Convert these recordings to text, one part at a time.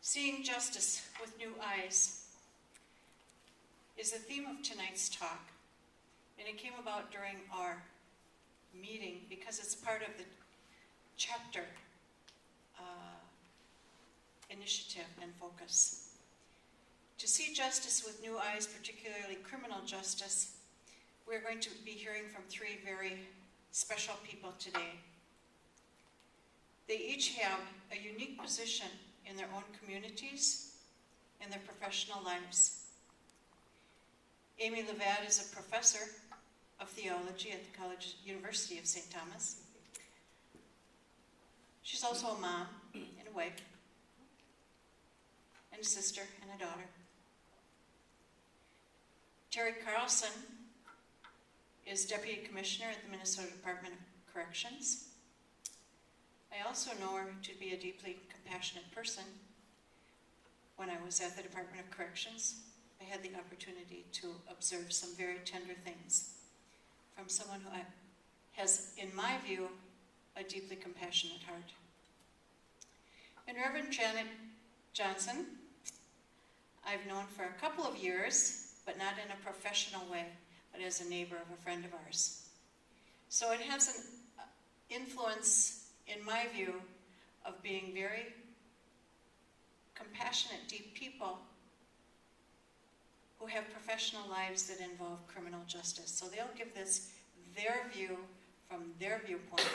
Seeing justice with new eyes is the theme of tonight's talk, and it came about during our meeting because it's part of the chapter initiative and focus. To see justice with new eyes, particularly criminal justice, we're going to be hearing from three very special people today. They each have a unique position in their own communities and their professional lives. Amy Levad is a professor of theology at the University of St. Thomas. She's also a mom and a wife, and a sister and a daughter. Terry Carlson is Deputy Commissioner at the Minnesota Department of Corrections. I also know her to be a deeply compassionate person. When I was at the Department of Corrections, I had the opportunity to observe some very tender things from someone who has, in my view, a deeply compassionate heart. And Reverend Janet Johnson, I've known for a couple of years, but not in a professional way, but as a neighbor of a friend of ours. So it has an influence, in my view, of being very compassionate, deep people who have professional lives that involve criminal justice. So they'll give this their view from their viewpoint,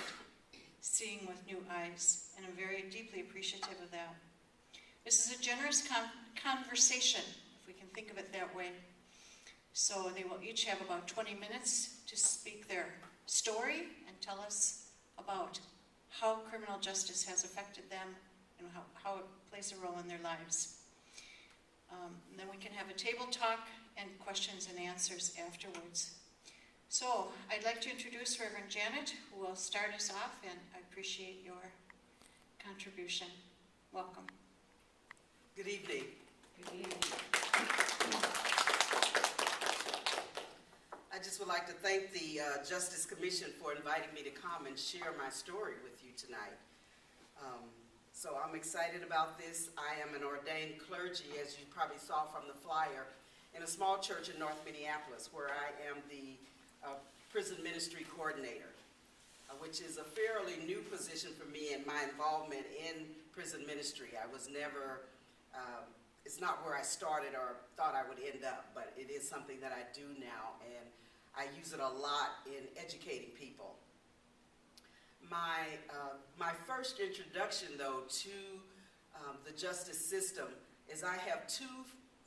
seeing with new eyes, and I'm very deeply appreciative of that. This is a generous conversation, if we can think of it that way. So they will each have about 20 minutes to speak their story and tell us about how criminal justice has affected them and how it plays a role in their lives. And then we can have a table talk and questions and answers afterwards. So I'd like to introduce Reverend Janet, who will start us off, and I appreciate your contribution. Welcome. Good evening. Good evening. I just would like to thank the Justice Commission for inviting me to come and share my story with you tonight. So I'm excited about this. I am an ordained clergy, as you probably saw from the flyer, in a small church in North Minneapolis, where I am the prison ministry coordinator, which is a fairly new position for me in my involvement in prison ministry. I was never, it's not where I started or thought I would end up, but it is something that I do now, and I use it a lot in educating people. My first introduction, though, to the justice system is I have two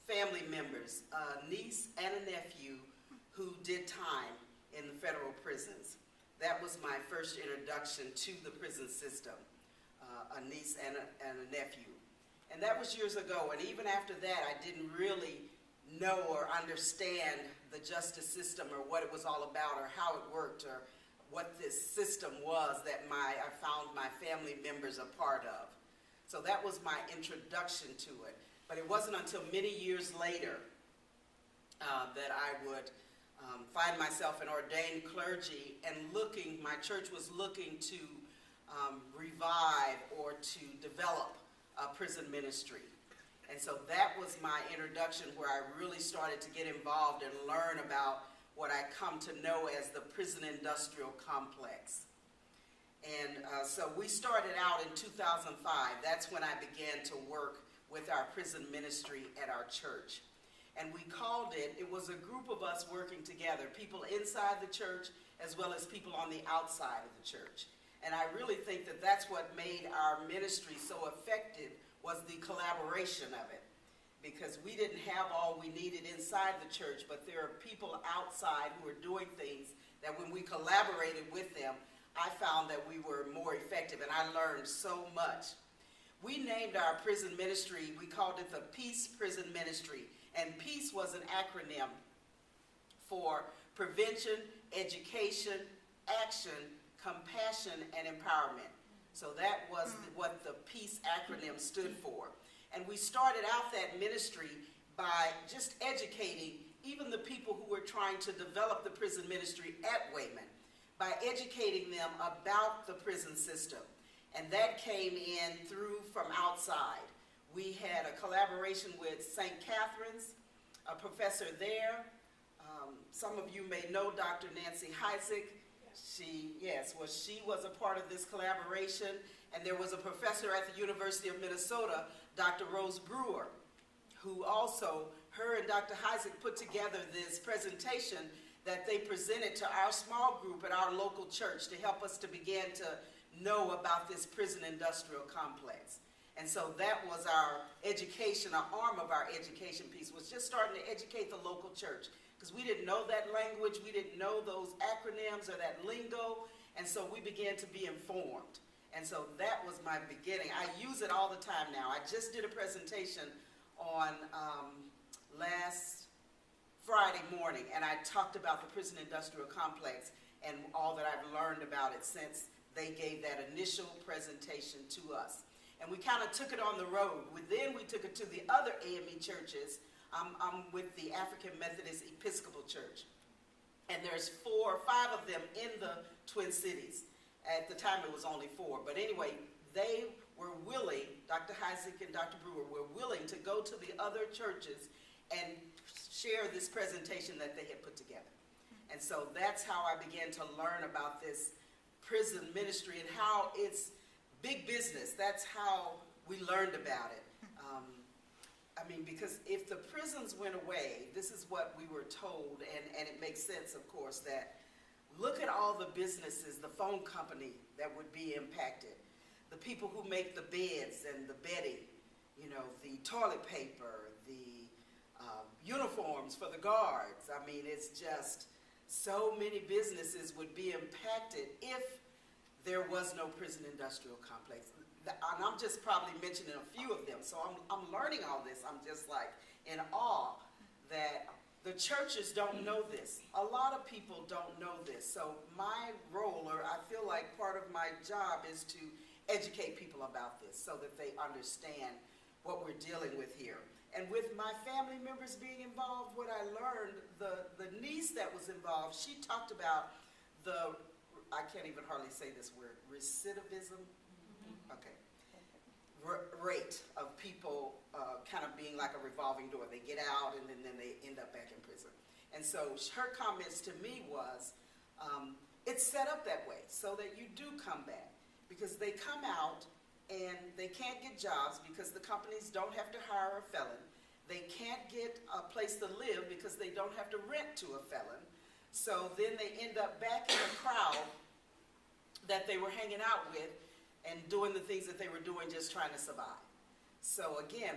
family members, a niece and a nephew, who did time in the federal prisons. That was my first introduction to the prison system, a niece and a nephew. And that was years ago, and even after that, I didn't really know or understand the justice system or what it was all about or how it worked or what this system was that I found my family members a part of. So that was my introduction to it. But it wasn't until many years later that I would find myself an ordained clergy and my church was looking to revive or to develop a prison ministry. And so that was my introduction where I really started to get involved and learn about what I come to know as the prison industrial complex. And so we started out in 2005. That's when I began to work with our prison ministry at our church. And we called it was a group of us working together, people inside the church as well as people on the outside of the church. And I really think that that's what made our ministry so effective was the collaboration of it. Because we didn't have all we needed inside the church, but there are people outside who are doing things that when we collaborated with them, I found that we were more effective, and I learned so much. We named our prison ministry, we called it the Peace Prison Ministry, and PEACE was an acronym for prevention, education, action, compassion, and empowerment. So that was what the PEACE acronym stood for. And we started out that ministry by just educating even the people who were trying to develop the prison ministry at Wayman, by educating them about the prison system. And that came in from outside. We had a collaboration with St. Catherine's, a professor there. Some of you may know Dr. Nancy Heisig. She was a part of this collaboration. And there was a professor at the University of Minnesota, Dr. Rose Brewer, who also, her and Dr. Heisig put together this presentation that they presented to our small group at our local church to help us to begin to know about this prison industrial complex. And so that was our education, our arm of our education piece, was just starting to educate the local church. Because we didn't know that language, we didn't know those acronyms or that lingo, and so we began to be informed. And so that was my beginning. I use it all the time now. I just did a presentation on last Friday morning, and I talked about the prison industrial complex and all that I've learned about it since they gave that initial presentation to us. And we kind of took it on the road. Then we took it to the other AME churches. I'm with the African Methodist Episcopal Church. And there's 4 or 5 of them in the Twin Cities. At the time it was only 4. But anyway, they were willing, Dr. Heisig and Dr. Brewer were willing to go to the other churches and share this presentation that they had put together. And so that's how I began to learn about this prison ministry and how it's big business. That's how we learned about it. Because if the prisons went away, this is what we were told, and it makes sense, of course, that look at all the businesses, the phone company that would be impacted, the people who make the beds and the bedding, the toilet paper, the uniforms for the guards. It's just so many businesses would be impacted if there was no prison industrial complex. And I'm just probably mentioning a few of them. So I'm learning all this. I'm just like in awe that the churches don't know this. A lot of people don't know this. So my role, or I feel like part of my job, is to educate people about this so that they understand what we're dealing with here. And with my family members being involved, what I learned, the niece that was involved, she talked about I can't even hardly say this word, recidivism? Okay. Rate of people kind of being like a revolving door. They get out and then they end up back in prison. And so her comments to me was, it's set up that way so that you do come back. Because they come out and they can't get jobs because the companies don't have to hire a felon. They can't get a place to live because they don't have to rent to a felon. So then they end up back in the crowd that they were hanging out with and doing the things that they were doing, just trying to survive. So again,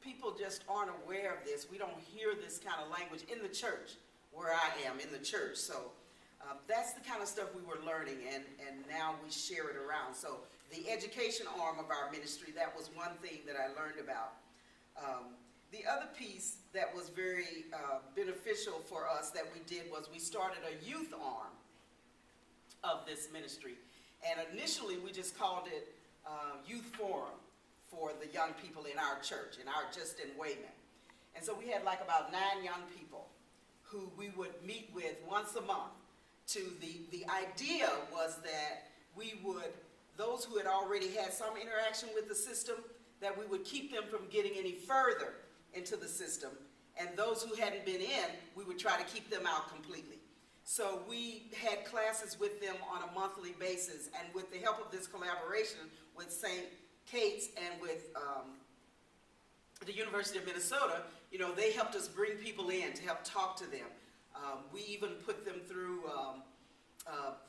people just aren't aware of this. We don't hear this kind of language in the church, where I am in the church. So that's the kind of stuff we were learning, and now we share it around. So the education arm of our ministry, that was one thing that I learned about. The other piece that was very beneficial for us that we did was we started a youth arm of this ministry. And initially we just called it Youth Forum for the young people in our church, just in Wayman. And so we had like about 9 young people who we would meet with once a month. The idea was that those who had already had some interaction with the system, that we would keep them from getting any further into the system. And those who hadn't been in, we would try to keep them out completely. So we had classes with them on a monthly basis, and with the help of this collaboration with St. Kate's and with the University of Minnesota, they helped us bring people in to help talk to them. We even put them through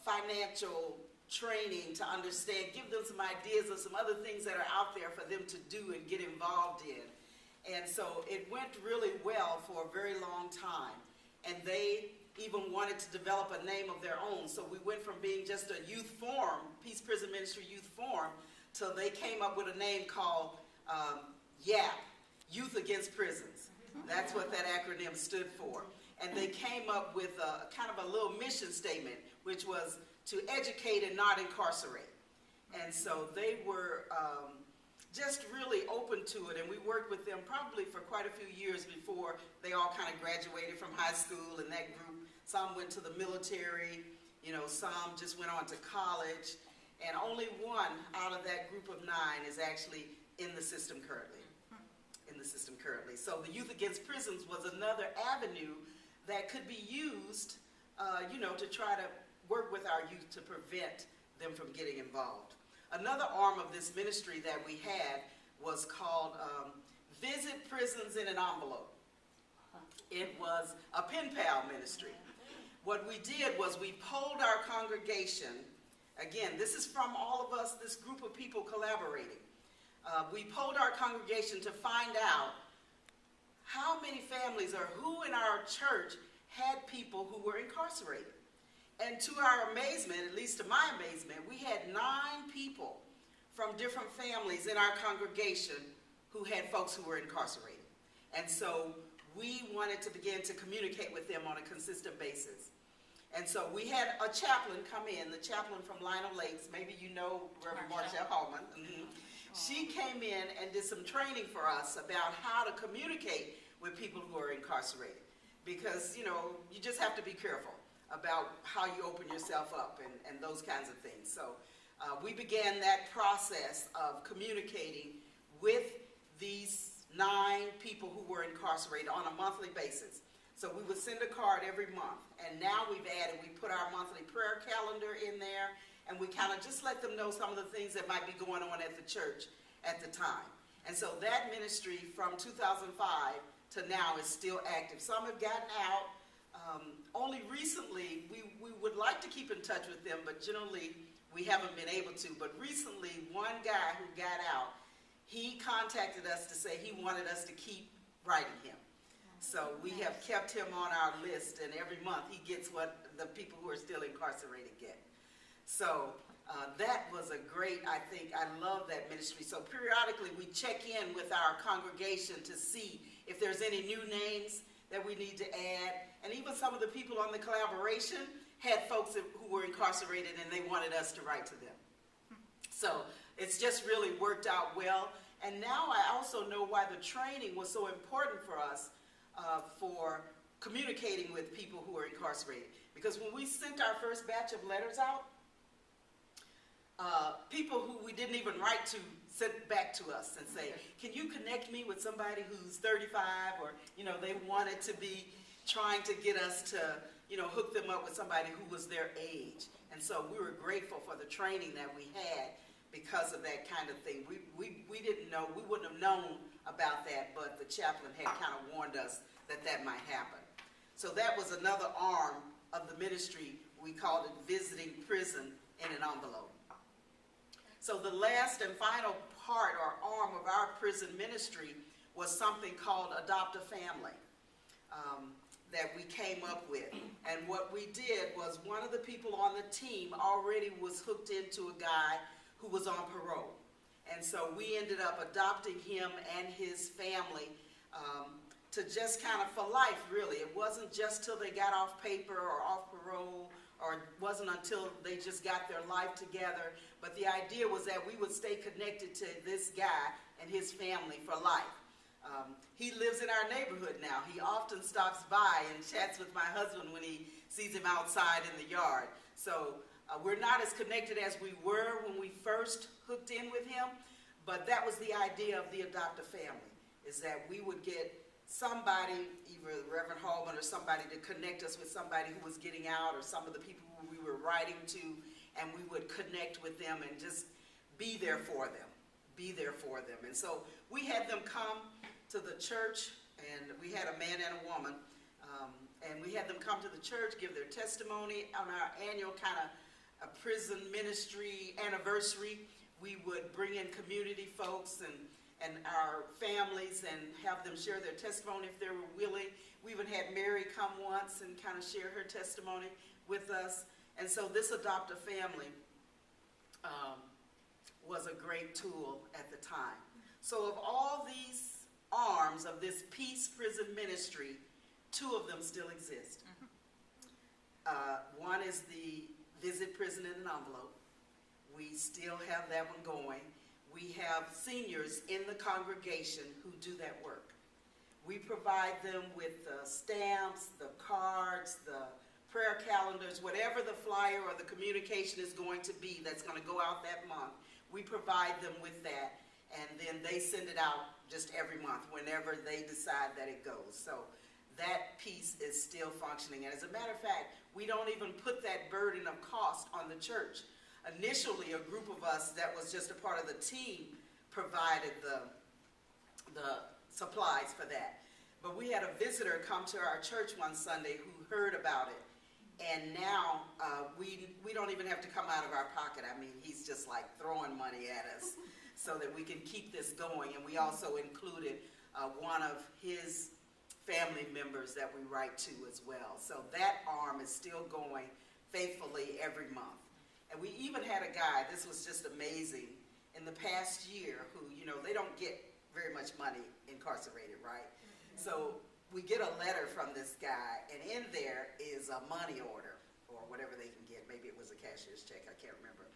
financial training to understand, give them some ideas of some other things that are out there for them to do and get involved in. And so it went really well for a very long time. And they even wanted to develop a name of their own. So we went from being just a youth forum, Peace Prison Ministry Youth Forum, till they came up with a name called YAP, Youth Against Prisons. That's what that acronym stood for. And they came up with a kind of a little mission statement, which was to educate and not incarcerate. And so they were just really open to it, and we worked with them probably for quite a few years before they all kind of graduated from high school, and that group, some went to the military, some just went on to college, and only one out of that group of 9 is actually in the system currently. So the Youth Against Prisons was another avenue that could be used, to try to work with our youth to prevent them from getting involved. Another arm of this ministry that we had was called Visit Prisons in an Envelope. It was a pen pal ministry. What we did was we polled our congregation. Again, this is from all of us, this group of people collaborating. We polled our congregation to find out how many families or who in our church had people who were incarcerated. And to our amazement, at least to my amazement, we had 9 people from different families in our congregation who had folks who were incarcerated. And so we wanted to begin to communicate with them on a consistent basis. And so we had a chaplain come in, the chaplain from Lionel Lakes, maybe you know Reverend Marshall Hallman. Mm-hmm. She came in and did some training for us about how to communicate with people who are incarcerated. Because, you just have to be careful about how you open yourself up and those kinds of things. So we began that process of communicating with these 9 people who were incarcerated on a monthly basis. So we would send a card every month. And now we put our monthly prayer calendar in there, and we kind of just let them know some of the things that might be going on at the church at the time. And so that ministry from 2005 to now is still active. Some have gotten out. Only recently, we would like to keep in touch with them, but generally we haven't been able to. But recently, one guy who got out, he contacted us to say he wanted us to keep writing him. So we have kept him on our list, and every month he gets what the people who are still incarcerated get. So that was a great, I love that ministry. So periodically we check in with our congregation to see if there's any new names that we need to add. And even some of the people on the collaboration had folks who were incarcerated and they wanted us to write to them. So it's just really worked out well. And now I also know why the training was so important for us for communicating with people who are incarcerated. Because when we sent our first batch of letters out, people who we didn't even write to sent back to us and say, can you connect me with somebody who's 35? Or, they wanted to be trying to get us to, hook them up with somebody who was their age. And so we were grateful for the training that we had because of that kind of thing. We didn't know, we wouldn't have known about that, but the chaplain had kind of warned us that that might happen. So that was another arm of the ministry. We called it Visiting Prison in an Envelope. So the last and final part or arm of our prison ministry was something called Adopt a Family that we came up with. And what we did was one of the people on the team already was hooked into a guy who was on parole. And so we ended up adopting him and his family to just kind of for life, really. It wasn't just till they got off paper or off parole, or it wasn't until they just got their life together. But the idea was that we would stay connected to this guy and his family for life. He lives in our neighborhood now. He often stops by and chats with my husband when he sees him outside in the yard. So we're not as connected as we were when we first hooked in with him, but that was the idea of the Adopt a Family, is that we would get somebody, either Reverend Hallman or somebody, to connect us with somebody who was getting out or some of the people who we were writing to, and we would connect with them and just be there for them. And so we had them come to the church, and we had a man and a woman, and we had them come to the church, give their testimony on our annual kind of a prison ministry anniversary. We would bring in community folks and our families and have them share their testimony if they were willing. We even had Mary come once and kind of share her testimony with us. And so this Adopt a Family was a great tool at the time. So of all these arms of this Peace Prison Ministry, 2 of them still exist. One is the Visit Prison in an Envelope. We still have that one going. We have seniors in the congregation who do that work. We provide them with the stamps, the cards, the prayer calendars, whatever the flyer or the communication is going to be that's going to go out that month. We provide them with that. and then they send it out just every month whenever they decide that it goes. So that piece is still functioning. And as a matter of fact, we don't even put that burden of cost on the church. Initially, a group of us that was just a part of the team provided the supplies for that. But we had a visitor come to our church one Sunday who heard about it. And now we don't even have to come out of our pocket. I mean, he's just like throwing money at us so that we can keep this going. And we also included one of his family members that we write to as well. So that arm is still going faithfully every month. And we even had a guy, this was just amazing, in the past year who, you know, they don't get very much money incarcerated, right? So we get a letter from this guy, and in there is a money order, or whatever they can get. Maybe it was a cashier's check, I can't remember.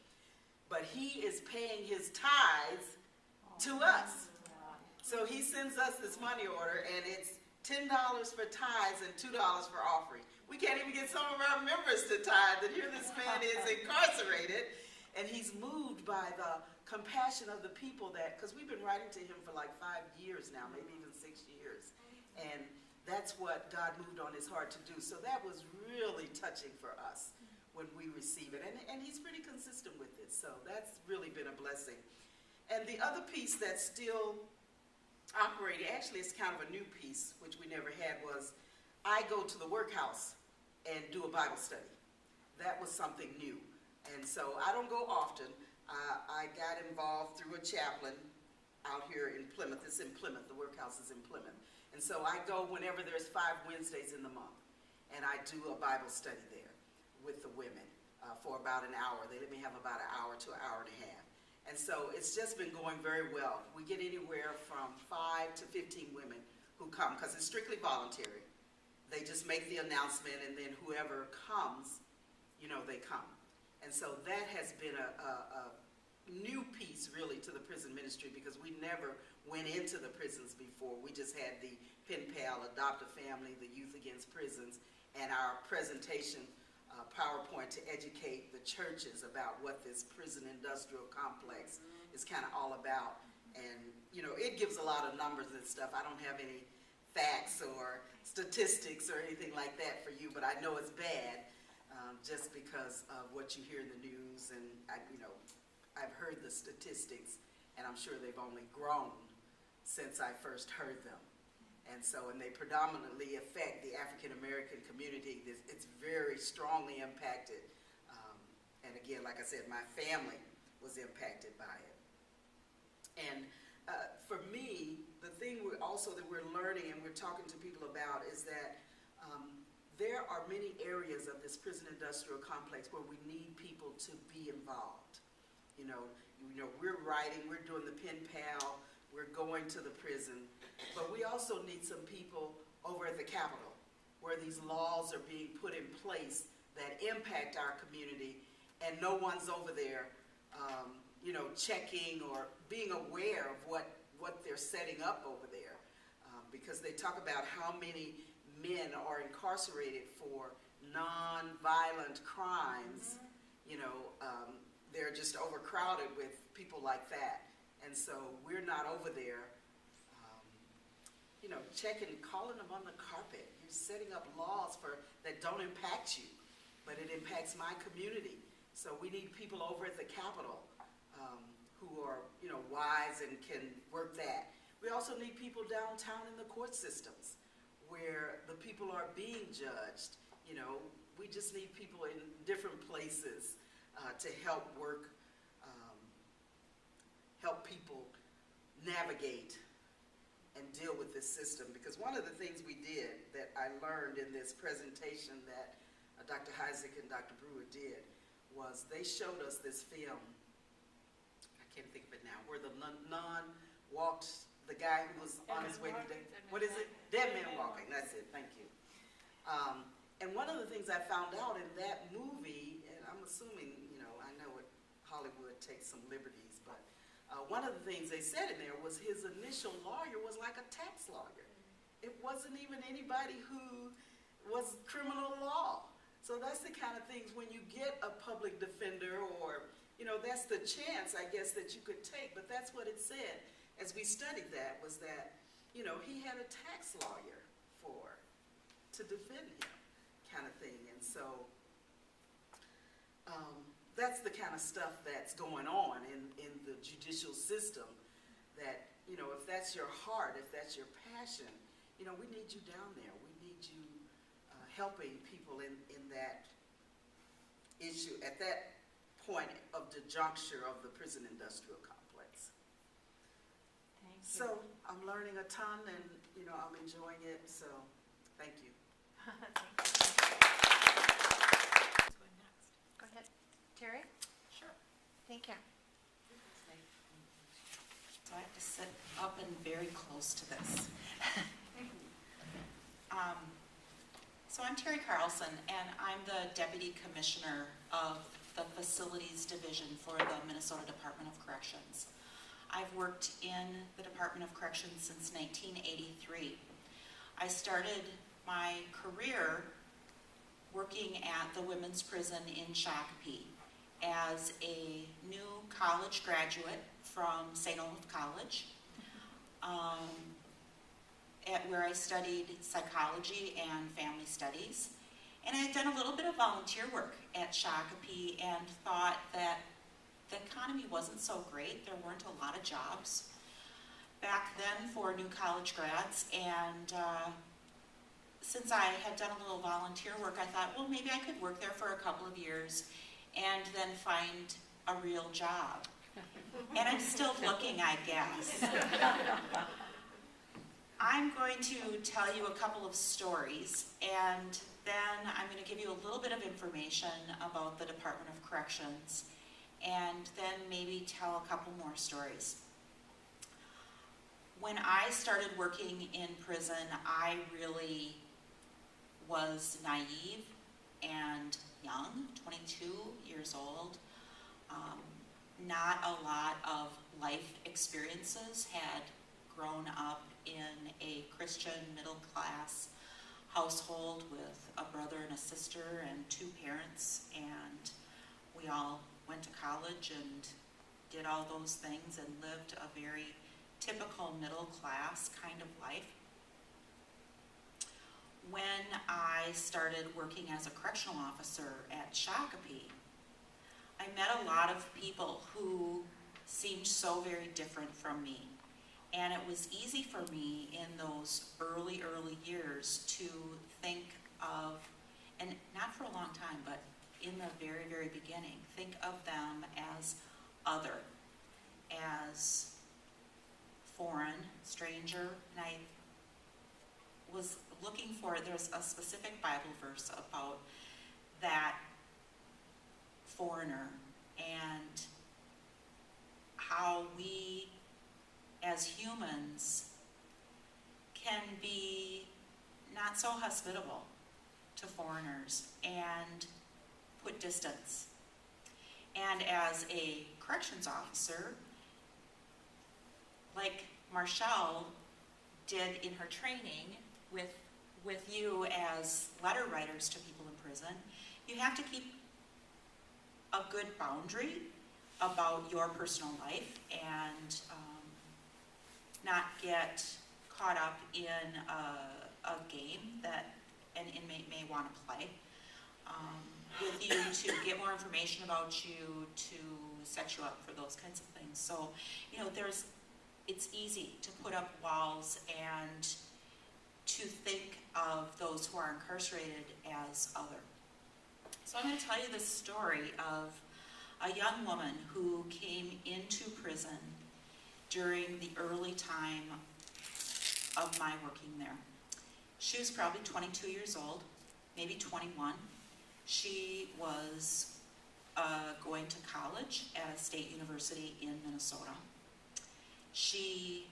But he is paying his tithes to us. So he sends us this money order, and it's $10 for tithes and $2 for offering. We can't even get some of our members to tithe, and here this man is incarcerated, and he's moved by the compassion of the people that, because we've been writing to him for like 5 years now, maybe even 6 years. And that's what God moved on his heart to do. So that was really touching for us when we receive it. And he's pretty consistent with it. So that's really been a blessing. And the other piece that's still operating, actually it's kind of a new piece, which we never had, was I go to the workhouse and do a Bible study. That was something new. And so I don't go often. I got involved through a chaplain out here in Plymouth. It's in Plymouth. The workhouse is in Plymouth. And so I go whenever there's 5 Wednesdays in the month, and I do a Bible study there with the women for about an hour. They let me have about an hour to an hour and a half. And so it's just been going very well. We get anywhere from 5 to 15 women who come, because it's strictly voluntary. They just make the announcement, and then whoever comes, you know, they come. And so that has been a new piece really to the prison ministry, because we never went into the prisons before. We just had the Pen Pal, Adopt a Family, the Youth Against Prisons, and our presentation PowerPoint to educate the churches about what this prison industrial complex is kind of all about. And, you know, it gives a lot of numbers and stuff. I don't have any facts or statistics or anything like that for you, but I know it's bad just because of what you hear in the news. And, I've heard the statistics, and I'm sure they've only grown since I first heard them. And they predominantly affect the African-American community. It's very strongly impacted. And again, like I said, my family was impacted by it. And for me, the thing that we're learning and we're talking to people about is that there are many areas of this prison industrial complex where we need people to be involved. You know, we're writing, we're doing the Pen Pal, we're going to the prison, but we also need some people over at the Capitol where these laws are being put in place that impact our community, and no one's over there, checking or being aware of what they're setting up over there, because they talk about how many men are incarcerated for non-violent crimes. They're just overcrowded with people like that. And so we're not over there, checking, calling them on the carpet. You're setting up laws that don't impact you, but it impacts my community. So we need people over at the Capitol who are, wise and can work that. We also need people downtown in the court systems where the people are being judged. We just need people in different places to help help people navigate and deal with this system. Because one of the things we did that I learned in this presentation that Dr. Isaac and Dr. Brewer did was they showed us this film, I can't think of it now, where the nun walked, the guy who was on his way to death. What is it? Dead Man Walking, that's it, thank you. And one of the things I found out in that movie, and I'm assuming, I know Hollywood takes some liberties, but one of the things they said in there was his initial lawyer was like a tax lawyer. It wasn't even anybody who was criminal law. So that's the kind of things when you get a public defender or, that's the chance, I guess, that you could take. But that's what it said as we studied that, was that, he had a tax lawyer to defend him, kind of thing. And so that's the kind of stuff that's going on in the judicial system, that, if that's your heart, if that's your passion, we need you down there. We need you helping people in that issue, at that point of the juncture of the prison industrial complex. Thank you. So I'm learning a ton, and, I'm enjoying it, so thank you. Thank you. Who's going next? Go ahead. Terry? Sure. Thank you. So I have to sit up and very close to this. So I'm Terry Carlson, and I'm the Deputy Commissioner of the Facilities Division for the Minnesota Department of Corrections. I've worked in the Department of Corrections since 1983. I started my career working at the women's prison in Shakopee as a new college graduate from St. Olaf College, where I studied psychology and family studies. And I had done a little bit of volunteer work at Shakopee and thought that the economy wasn't so great. There weren't a lot of jobs back then for new college grads. And since I had done a little volunteer work, I thought, well, maybe I could work there for a couple of years and then find a real job. And I'm still looking, I guess. I'm going to tell you a couple of stories, and then I'm going to give you a little bit of information about the Department of Corrections, and then maybe tell a couple more stories. When I started working in prison, I really was naive and young, 22 years old. Not a lot of life experiences, had grown up in a Christian middle-class household with a brother and a sister and two parents, and we all went to college and did all those things and lived a very typical middle-class kind of life. When I started working as a correctional officer at Shakopee, I met a lot of people who seemed so very different from me. And it was easy for me in those early years to think of, and not for a long time, but in the very, very beginning, think of them as other, as foreign, stranger. And I was looking for, there's a specific Bible verse about that foreigner and how we as humans can be not so hospitable to foreigners and put distance. And as a corrections officer, like Marshall did in her training with you as letter writers to people in prison, you have to keep a good boundary about your personal life and not get caught up in a game that an inmate may want to play with you, to get more information about you, to set you up for those kinds of things. So, it's easy to put up walls and to think of those who are incarcerated as other. So I'm going to tell you the story of a young woman who came into prison during the early time of my working there. She was probably 22 years old, maybe 21. She was going to college at a state university in Minnesota. She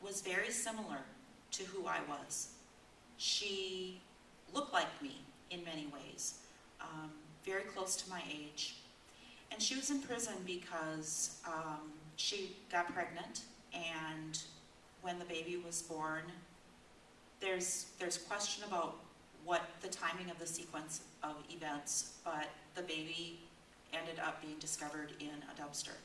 was very similar to who I was. She looked like me in many ways, very close to my age. And she was in prison because she got pregnant, and when the baby was born, there's question about what the timing of the sequence of events, but the baby ended up being discovered in a dumpster.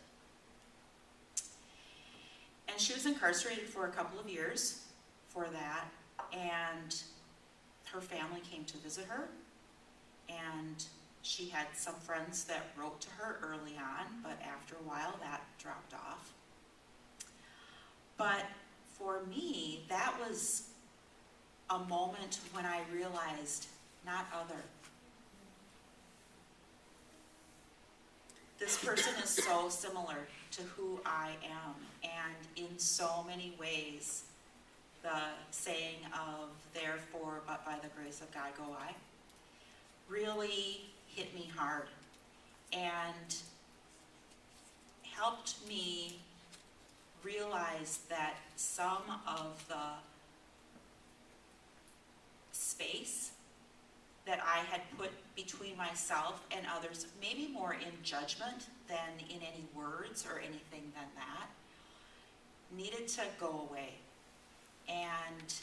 And she was incarcerated for a couple of years for that, and her family came to visit her, and she had some friends that wrote to her early on, but after a while that dropped off. But for me, that was a moment when I realized, not other. This person is so similar to who I am, and in so many ways, the saying of therefore, but by the grace of God go I, really hit me hard and helped me realize that some of the space that I had put between myself and others, maybe more in judgment than in any words or anything than that, needed to go away. And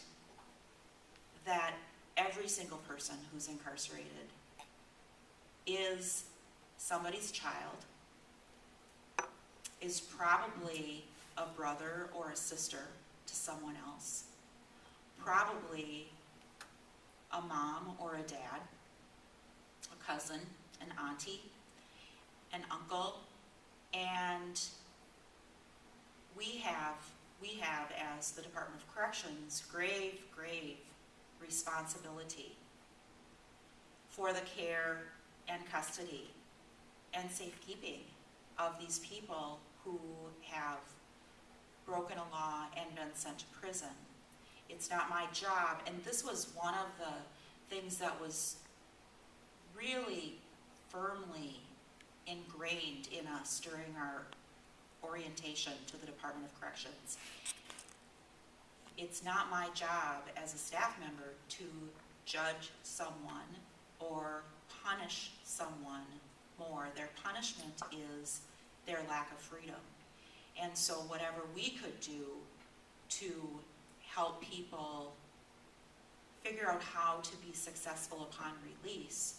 that every single person who's incarcerated is somebody's child, is probably a brother or a sister to someone else, probably a mom or a dad, a cousin, an auntie, an uncle, and we have as the Department of Corrections grave responsibility for the care and custody and safekeeping of these people who have broken a law and been sent to prison. It's not my job, and this was one of the things that was really firmly ingrained in us during our orientation to the Department of Corrections. It's not my job as a staff member to judge someone or punish someone more. Their punishment is their lack of freedom. And so whatever we could do to help people figure out how to be successful upon release,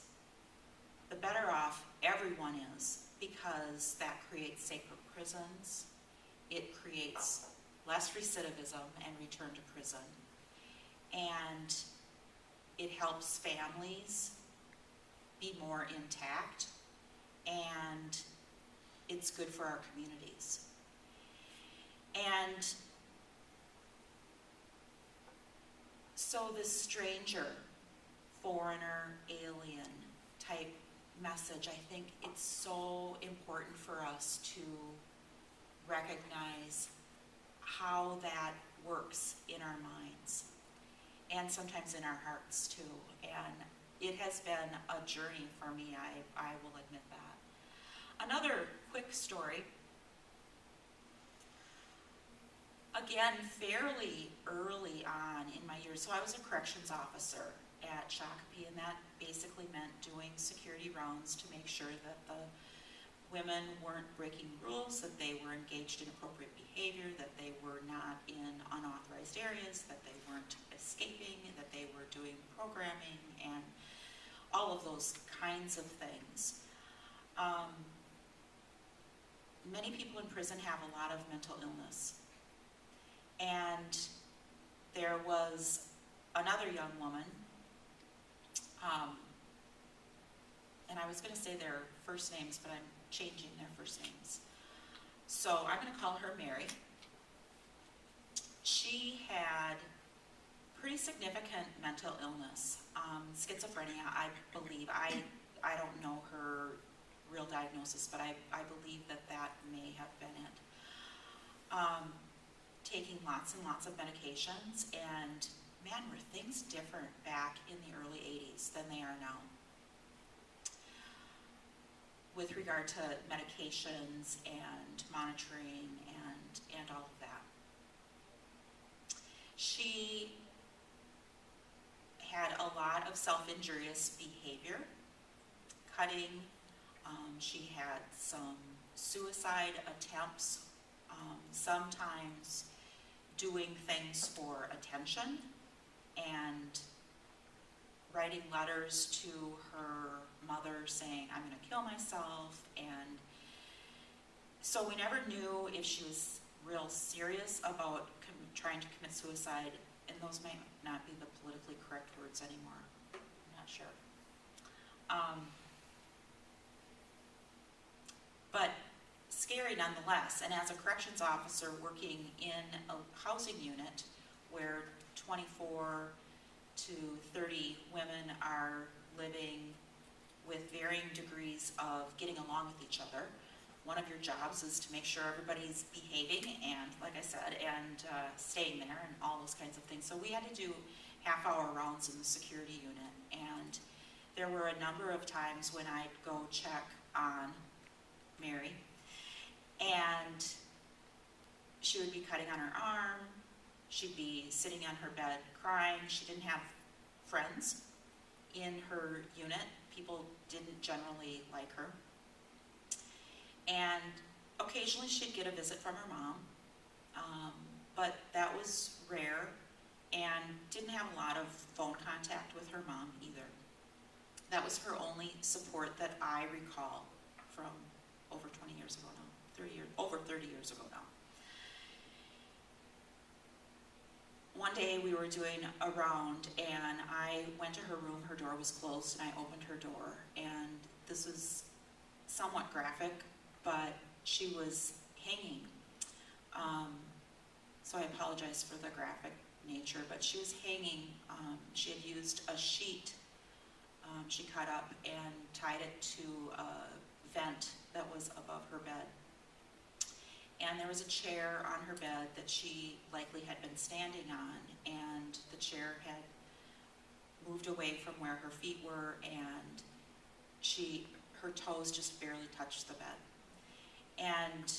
the better off everyone is, because that creates safer prisons, it creates less recidivism and return to prison, and it helps families be more intact, and it's good for our communities. And so this stranger, foreigner, alien type message, I think it's so important for us to recognize how that works in our minds and sometimes in our hearts too. And it has been a journey for me, I will admit that. Another quick story, again, fairly early on in my years. So I was a corrections officer at Shakopee, and that basically meant doing security rounds to make sure that the women weren't breaking rules, that they were engaged in appropriate behavior, that they were not in unauthorized areas, that they weren't escaping, that they were doing programming, and all of those kinds of things. Many people in prison have a lot of mental illness. And there was another young woman, and I was going to say their first names, but I'm changing their first names. So I'm going to call her Mary. She had pretty significant mental illness, schizophrenia, I believe. I don't know her real diagnosis, but I believe that may have been it. Taking lots and lots of medications, and man, were things different back in the early 80s than they are now with regard to medications and monitoring and all of that. She had a lot of self-injurious behavior, cutting. She had some suicide attempts, sometimes doing things for attention, and writing letters to her mother saying, I'm going to kill myself. And so we never knew if she was real serious about trying to commit suicide, and those may not be the politically correct words anymore. I'm not sure. But scary nonetheless. And as a corrections officer working in a housing unit where 24 to 30 women are living with varying degrees of getting along with each other, one of your jobs is to make sure everybody's behaving and, like I said, and staying there and all those kinds of things. So we had to do half-hour rounds in the security unit, and there were a number of times when I'd go check on Mary, and she would be cutting on her arm, she'd be sitting on her bed crying. She didn't have friends in her unit. People didn't generally like her. And occasionally she'd get a visit from her mom, but that was rare, and didn't have a lot of phone contact with her mom either. That was her only support that I recall from over 20 years ago now, over 30 years ago now. One day we were doing a round, and I went to her room. Her door was closed, and I opened her door, and this was somewhat graphic, but she was hanging. So I apologize for the graphic nature, but she was hanging. She had used a sheet she cut up and tied it to a vent that was above her bed. And there was a chair on her bed that she likely had been standing on, and the chair had moved away from where her feet were, and her toes just barely touched the bed. And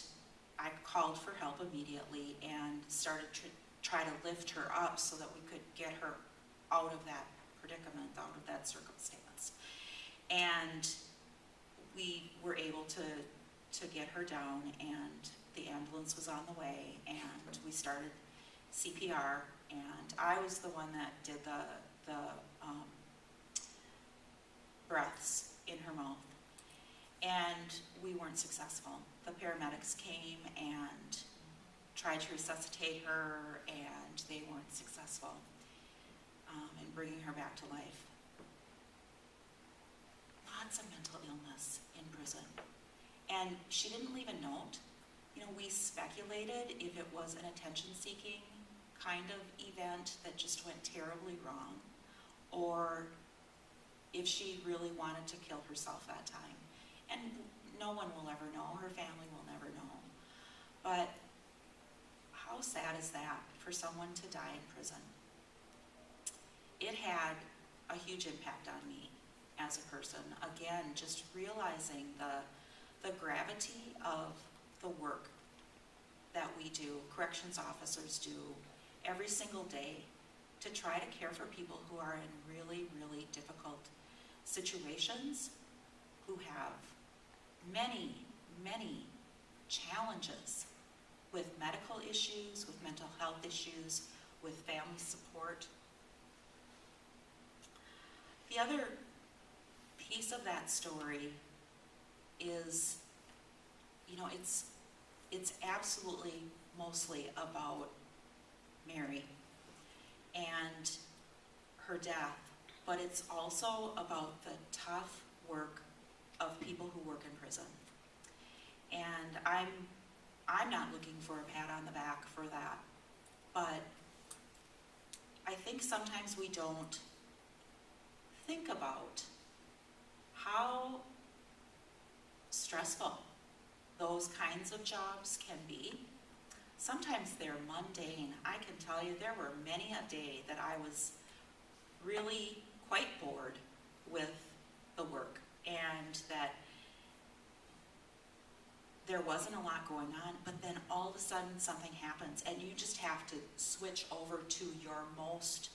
I called for help immediately and started to try to lift her up so that we could get her out of that predicament, out of that circumstance. And we were able to get her down, and the ambulance was on the way, and we started CPR, and I was the one that did the breaths in her mouth. And we weren't successful. The paramedics came and tried to resuscitate her, and they weren't successful in bringing her back to life. Lots of mental illness in prison. And she didn't leave a note. You know, we speculated if it was an attention-seeking kind of event that just went terribly wrong, or if she really wanted to kill herself that time. And no one will ever know, her family will never know. But how sad is that for someone to die in prison? It had a huge impact on me as a person. Again, just realizing the gravity of the work that we do, corrections officers do, every single day to try to care for people who are in really, really difficult situations, who have many, many challenges with medical issues, with mental health issues, with family support. The other piece of that story is, you know, it's absolutely mostly about Mary and her death, but it's also about the tough work of people who work in prison. And I'm not looking for a pat on the back for that, but I think sometimes we don't think about how stressful those kinds of jobs can be. Sometimes they're mundane. I can tell you there were many a day that I was really quite bored with the work, and that there wasn't a lot going on, but then all of a sudden something happens, and you just have to switch over to your most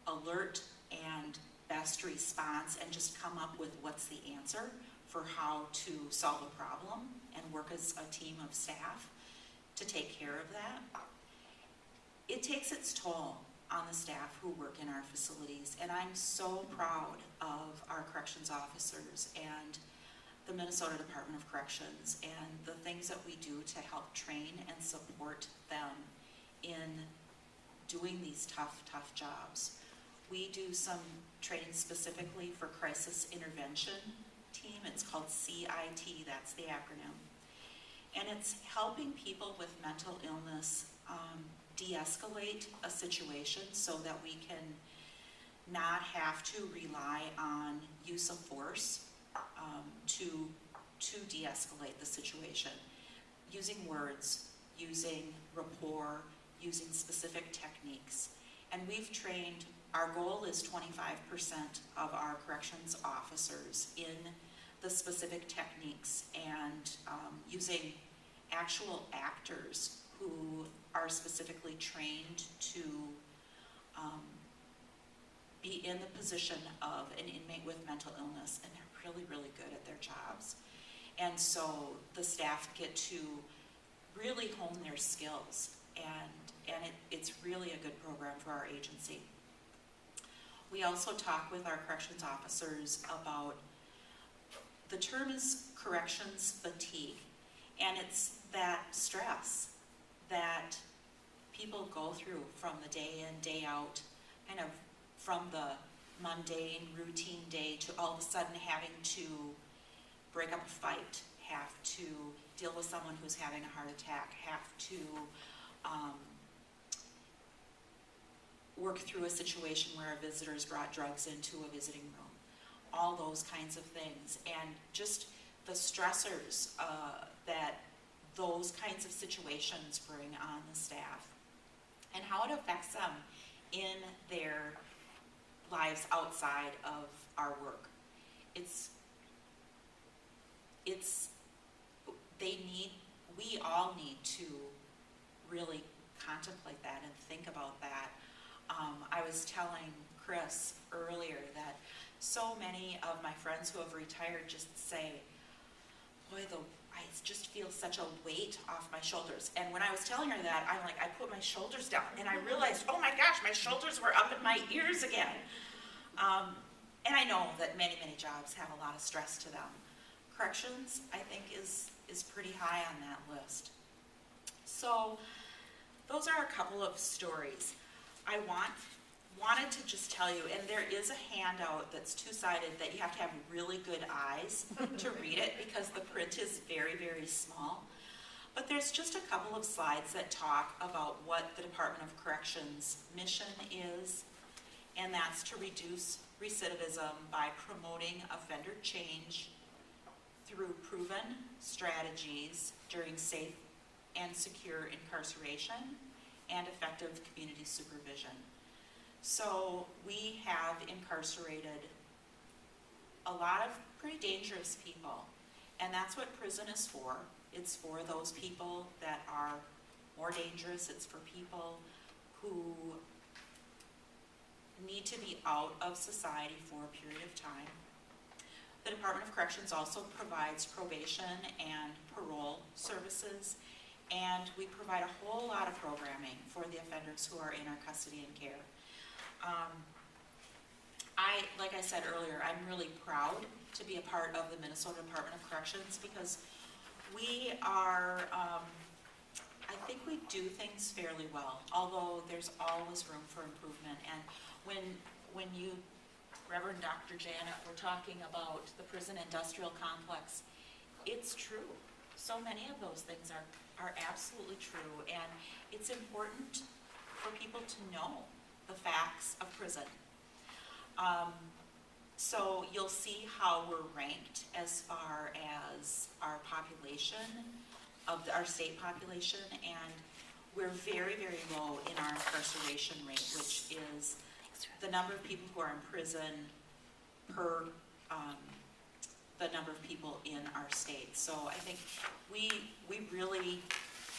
alert and best response, and just come up with what's the answer for how to solve a problem and work as a team of staff to take care of that. It takes its toll on the staff who work in our facilities, and I'm so proud of our corrections officers and the Minnesota Department of Corrections and the things that we do to help train and support them in doing these tough jobs. We do some training specifically for crisis intervention team. It's called CIT, that's the acronym. And it's helping people with mental illness de-escalate a situation so that we can not have to rely on use of force to de-escalate the situation. Using words, using rapport, using specific techniques. And we've trained, our goal is 25% of our corrections officers in the specific techniques and using actual actors who are specifically trained to be in the position of an inmate with mental illness, and they're really good at their jobs. And so the staff get to really hone their skills, and it's really a good program for our agency. We also talk with our corrections officers about, the term is corrections fatigue, and it's that stress that people go through from the day in, day out, kind of from the mundane, routine day to all of a sudden having to break up a fight, have to deal with someone who's having a heart attack, have to work through a situation where a visitor's brought drugs into a visiting room, all those kinds of things, and just the stressors that those kinds of situations bring on the staff, and how it affects them in their lives outside of our work. We all need to really contemplate that and think about that. I was telling Chris earlier that so many of my friends who have retired just say, boy, I just feel such a weight off my shoulders. And when I was telling her that, I'm like, I put my shoulders down, and I realized, oh my gosh, my shoulders were up at my ears again. And I know that many jobs have a lot of stress to them. Corrections, I think, is pretty high on that list. So those are a couple of stories. I wanted to just tell you, and there is a handout that's two-sided that you have to have really good eyes to read it because the print is very small. But there's just a couple of slides that talk about what the Department of Corrections mission is, and that's to reduce recidivism by promoting offender change through proven strategies during safe and secure incarceration and effective community supervision. So we have incarcerated a lot of pretty dangerous people, and that's what prison is for. It's for those people that are more dangerous. It's for people who need to be out of society for a period of time. The Department of Corrections also provides probation and parole services, and we provide a whole lot of programming for the offenders who are in our custody and care. Like I said earlier, I'm really proud to be a part of the Minnesota Department of Corrections because we are, I think we do things fairly well, although there's always room for improvement. And when you, Reverend Dr. Janet, were talking about the prison industrial complex, it's true. So many of those things are absolutely true, and it's important for people to know the facts of prison. So you'll see how we're ranked as far as our population, of our state population, and we're very low in our incarceration rate, which is the number of people who are in prison per the number of people in our state. So I think we really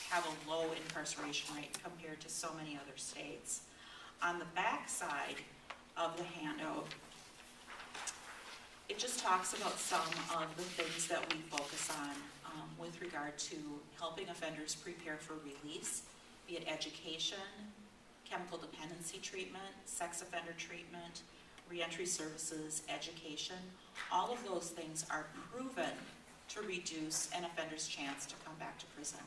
have a low incarceration rate compared to so many other states. On the back side of the handout, it just talks about some of the things that we focus on with regard to helping offenders prepare for release, be it education, chemical dependency treatment, sex offender treatment, reentry services, education. All of those things are proven to reduce an offender's chance to come back to prison.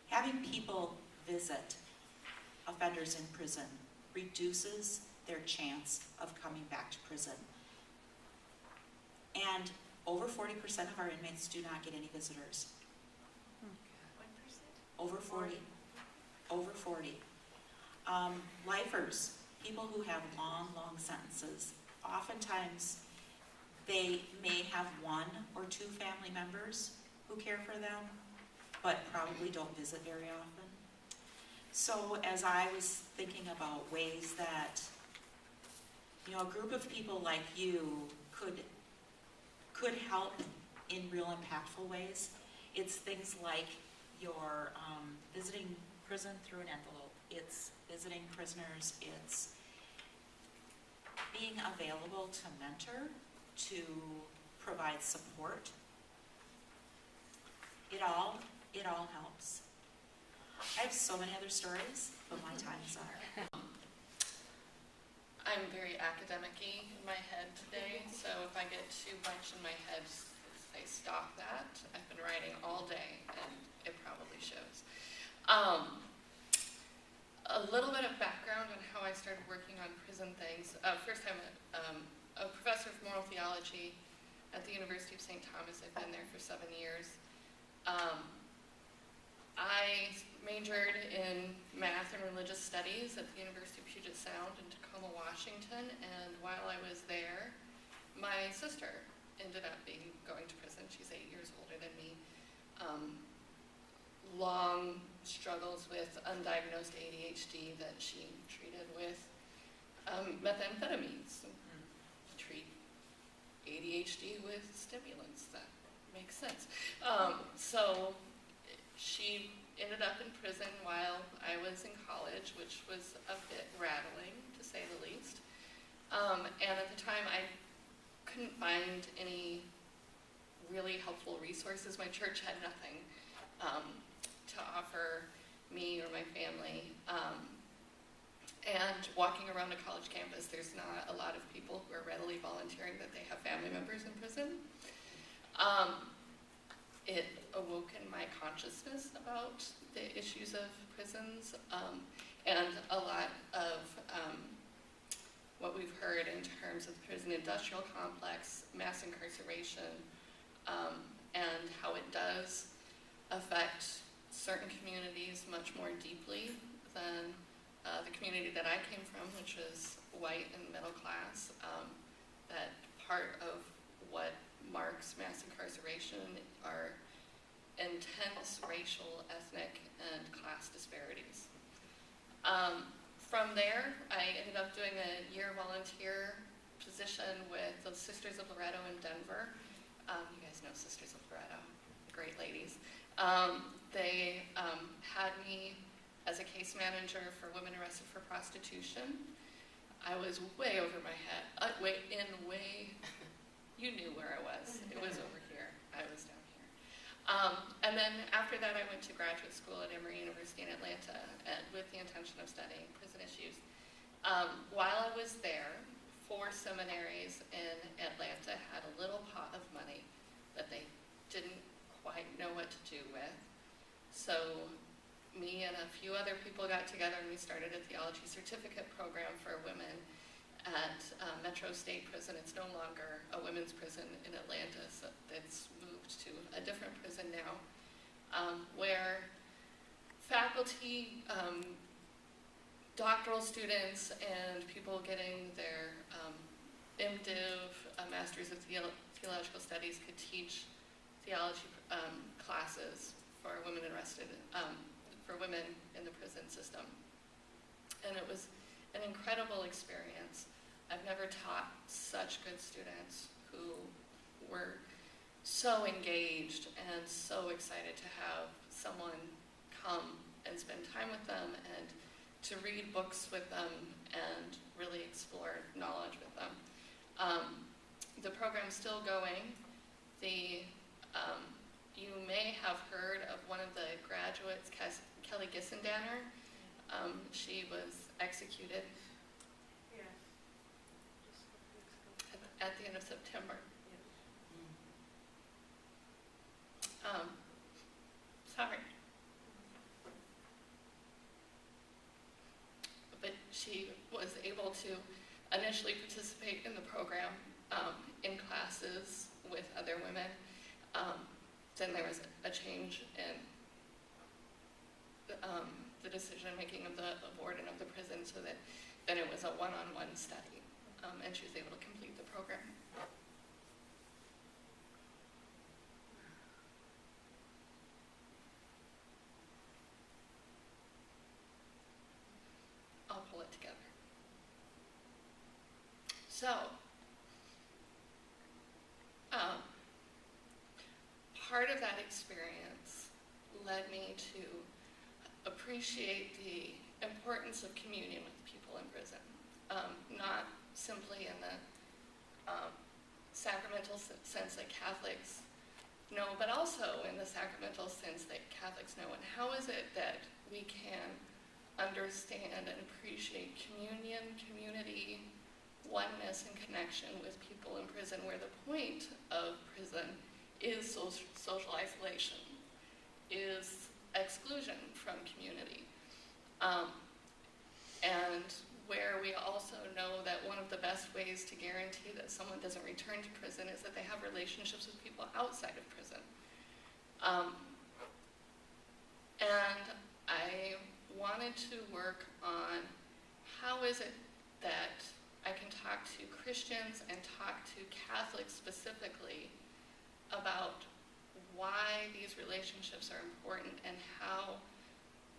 Having people visit offenders in prison reduces their chance of coming back to prison. And over 40% of our inmates do not get any visitors. 1%? Over 40. Over 40. Lifers, people who have long, long sentences, oftentimes they may have one or two family members who care for them, but probably don't visit very often. So as I was thinking about ways that, you know, a group of people like you could help in real impactful ways, it's things like your visiting prison through an envelope. It's visiting prisoners. It's being available to mentor, to provide support. It all helps. I have so many other stories, but my time is up. I'm very academic-y in my head today, so if I get too much in my head, I stop that. I've been writing all day, and it probably shows. A little bit of background on how I started working on prison things. First, I'm a professor of moral theology at the University of St. Thomas. I've been there for 7 years. I majored in math and religious studies at the University of Puget Sound in Tacoma, Washington, and while I was there, my sister ended up going to prison. She's 8 years older than me. Long struggles with undiagnosed ADHD that she treated with methamphetamines. Treat ADHD with stimulants. That makes sense. So she ended up in prison while I was in college, which was a bit rattling, to say the least. And at the time, I couldn't find any really helpful resources. My church had nothing to offer me or my family. And walking around a college campus, there's not a lot of people who are readily volunteering that they have family members in prison. It awoke in my consciousness about the issues of prisons, and a lot of what we've heard in terms of the prison industrial complex, mass incarceration, and how it does affect certain communities much more deeply than the community that I came from, which was white and middle class. That part of what marks mass incarceration are intense racial, ethnic, and class disparities. From there, I ended up doing a year volunteer position with the Sisters of Loretto in Denver. You guys know Sisters of Loretto, great ladies. They had me as a case manager for women arrested for prostitution. I was way over my head, you knew where I was. It was over here, I was down here. And then after that, I went to graduate school at Emory University in Atlanta with the intention of studying prison issues. While I was there, 4 seminaries in Atlanta had a little pot of money that they didn't quite know what to do with. So me and a few other people got together and we started a theology certificate program for women at Metro State Prison. It's no longer a women's prison in Atlanta, so it's moved to a different prison now, where faculty, doctoral students, and people getting their MDiv, Masters of Theological Studies, could teach theology classes for women arrested, for women in the prison system. And it was an incredible experience. I've never taught such good students who were so engaged and so excited to have someone come and spend time with them and to read books with them and really explore knowledge with them. The program's still going. You may have heard of one of the graduates, Kelly Gissendanner. She was executed at the end of September. Sorry. But she was able to initially participate in the program in classes with other women. Then there was a change in the decision-making of the warden of the prison, so that then it was a one-on-one study, and she was able to complete the program. I'll pull it together. So, part of that experience led me to appreciate the importance of communion with people in prison, not simply in the sacramental sense that Catholics know, but also in the sacramental sense that Catholics know. And how is it that we can understand and appreciate communion, community, oneness, and connection with people in prison, where the point of prison is social isolation, is exclusion from community, and where we also know that one of the best ways to guarantee that someone doesn't return to prison is that they have relationships with people outside of prison. And I wanted to work on how is it that I can talk to Christians and talk to Catholics specifically about why these relationships are important and how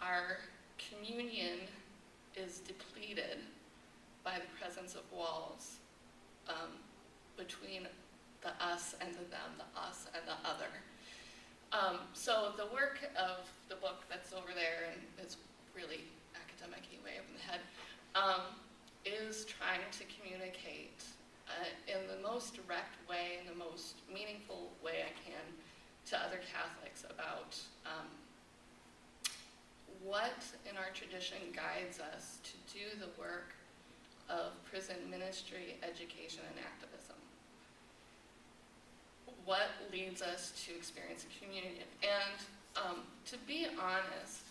our communion is depleted by the presence of walls between the us and the them, the us and the other. So the work of the book that's over there, and it's really academic-y, way up in the head, is trying to communicate in the most direct way, in the most meaningful way I can, to other Catholics about what in our tradition guides us to do the work of prison ministry, education, and activism. What leads us to experience communion? And to be honest,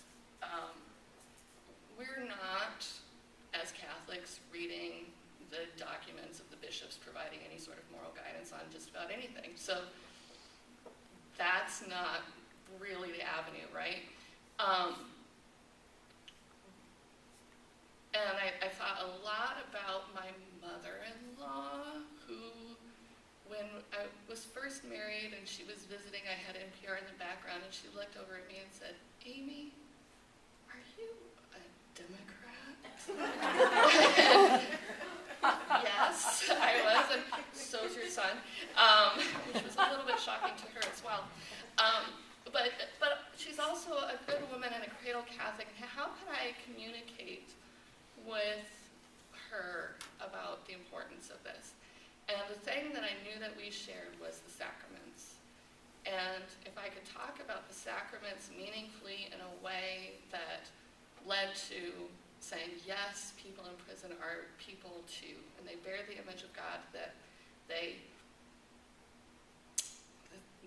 we're not, as Catholics, reading the documents of the bishops providing any sort of moral guidance on just about anything. So that's not really the avenue, right? And I thought a lot about my mother-in-law, who, when I was first married and she was visiting, I had NPR in the background, and she looked over at me and said, "Amy, are you a Democrat?" Yes, I was, and so's your son, which was a little bit shocking to her as well. But she's also a good woman and a cradle Catholic. How can I communicate with her about the importance of this? And the thing that I knew that we shared was the sacraments. And if I could talk about the sacraments meaningfully in a way that led to saying, yes, people in prison are people too, and they bear the image of God, that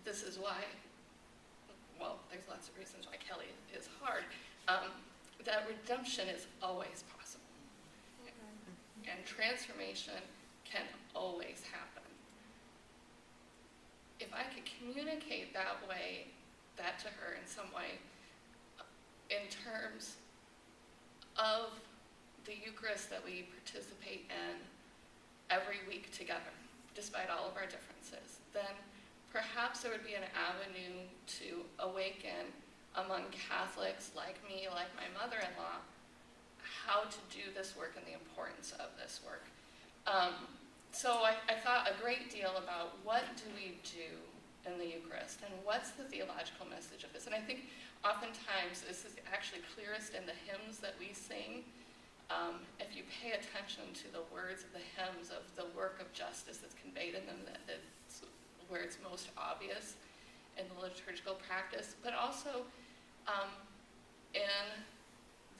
this is why, well, there's lots of reasons why Kelly is hard, that redemption is always possible. And transformation can always happen. If I could communicate that to her in some way, in terms of the Eucharist that we participate in every week together, despite all of our differences, then perhaps there would be an avenue to awaken among Catholics like me, like my mother-in-law, how to do this work and the importance of this work. So I thought a great deal about what do we do in the Eucharist and what's the theological message of this. And I think oftentimes this is actually clearest in the hymns that we sing. If you pay attention to the words of the hymns, of the work of justice that's conveyed in them, that's where it's most obvious in the liturgical practice, but also in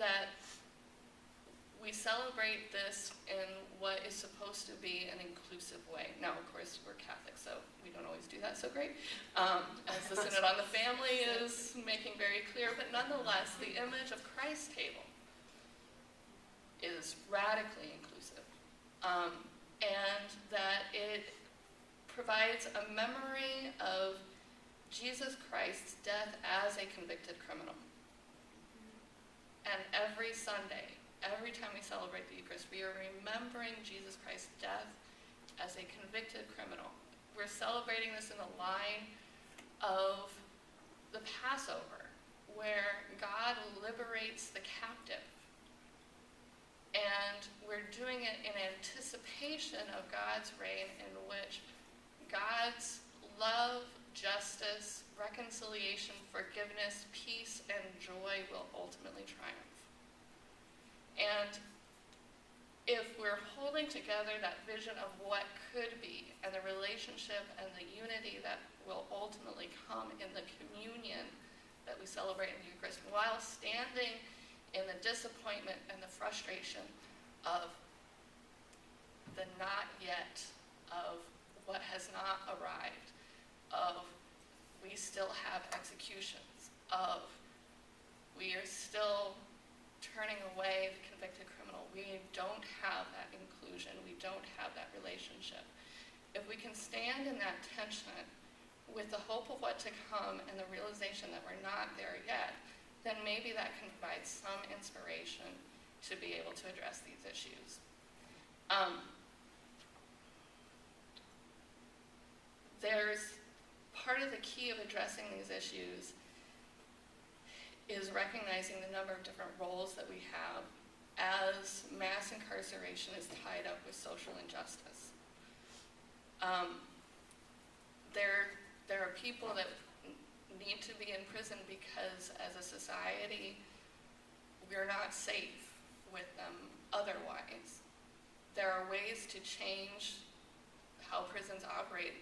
that celebrate this in what is supposed to be an inclusive way. Now, of course, we're Catholic, so we don't always do that so great, as the Synod on the Family is making very clear, but nonetheless, the image of Christ's table is radically inclusive, and that it provides a memory of Jesus Christ's death as a convicted criminal. And every Sunday, every time we celebrate the Eucharist, we are remembering Jesus Christ's death as a convicted criminal. We're celebrating this in the line of the Passover, where God liberates the captive. And we're doing it in anticipation of God's reign, in which God's love, justice, reconciliation, forgiveness, peace, and joy will ultimately triumph. And if we're holding together that vision of what could be, and the relationship and the unity that will ultimately come in the communion that we celebrate in the Eucharist, while standing in the disappointment and the frustration of the not yet, of what has not arrived, of we still have executions, of we are still turning away the convicted criminal. We don't have that inclusion. We don't have that relationship. If we can stand in that tension with the hope of what to come and the realization that we're not there yet, then maybe that can provide some inspiration to be able to address these issues. There's part of the key of addressing these issues is recognizing the number of different roles that we have as mass incarceration is tied up with social injustice. There are people that need to be in prison because as a society, we're not safe with them otherwise. There are ways to change how prisons operate.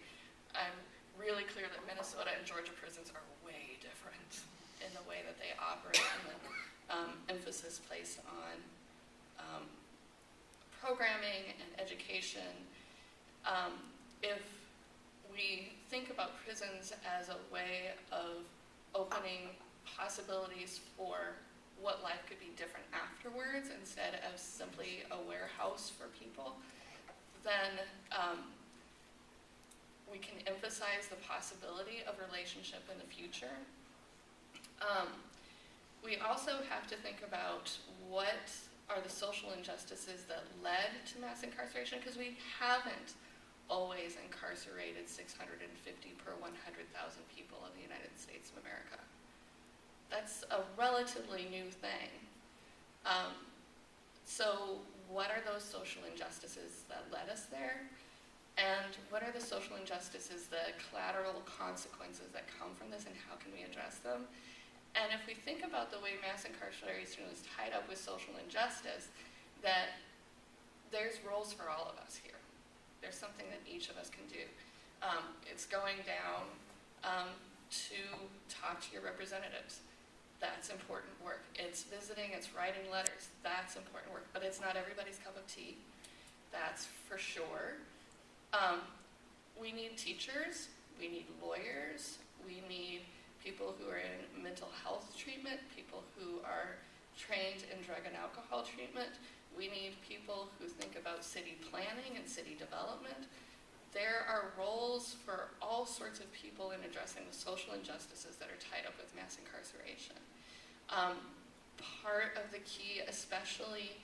I'm really clear that Minnesota and Georgia prisons are way different in the way that they operate and the emphasis placed on programming and education. If we think about prisons as a way of opening possibilities for what life could be different afterwards instead of simply a warehouse for people, then we can emphasize the possibility of relationship in the future. We also have to think about what are the social injustices that led to mass incarceration, because we haven't always incarcerated 650 per 100,000 people in the United States of America. That's a relatively new thing. So what are those social injustices that led us there? And what are the social injustices, the collateral consequences that come from this, and how can we address them? And if we think about the way mass incarceration is tied up with social injustice, that there's roles for all of us here. There's something that each of us can do. It's going down to talk to your representatives. That's important work. It's visiting, it's writing letters. That's important work. But it's not everybody's cup of tea. That's for sure. We need teachers. We need lawyers. We need people who are in mental health treatment, people who are trained in drug and alcohol treatment. We need people who think about city planning and city development. There are roles for all sorts of people in addressing the social injustices that are tied up with mass incarceration. Part of the key, especially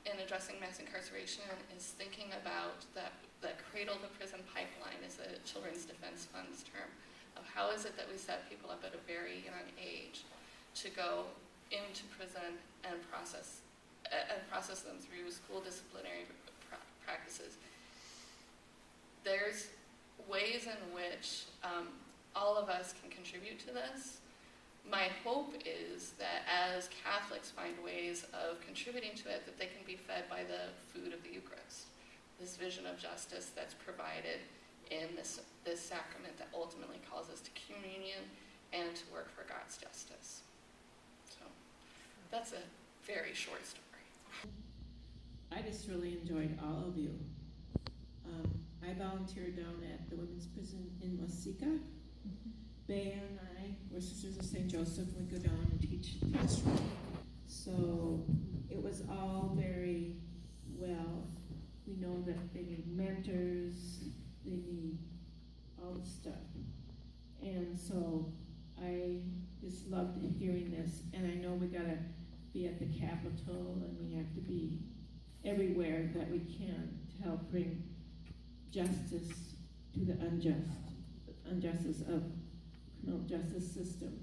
in addressing mass incarceration, is thinking about the cradle to prison pipeline, is the Children's Defense Fund's term, of how is it that we set people up at a very young age to go into prison and process them through school disciplinary practices. There's ways in which all of us can contribute to this. My hope is that as Catholics find ways of contributing to it, that they can be fed by the food of the Eucharist, this vision of justice that's provided in this sacrament that ultimately calls us to communion and to work for God's justice. So that's a very short story. I just really enjoyed all of you. I volunteered down at the women's prison in Waseca. Bea and I, we're Sisters of St. Joseph, we go down and teach pastoral. So it was all very well. We know that they need mentors, they need all the stuff. And so I just loved hearing this, and I know we gotta be at the Capitol and we have to be everywhere that we can to help bring justice to the injustice of criminal justice system.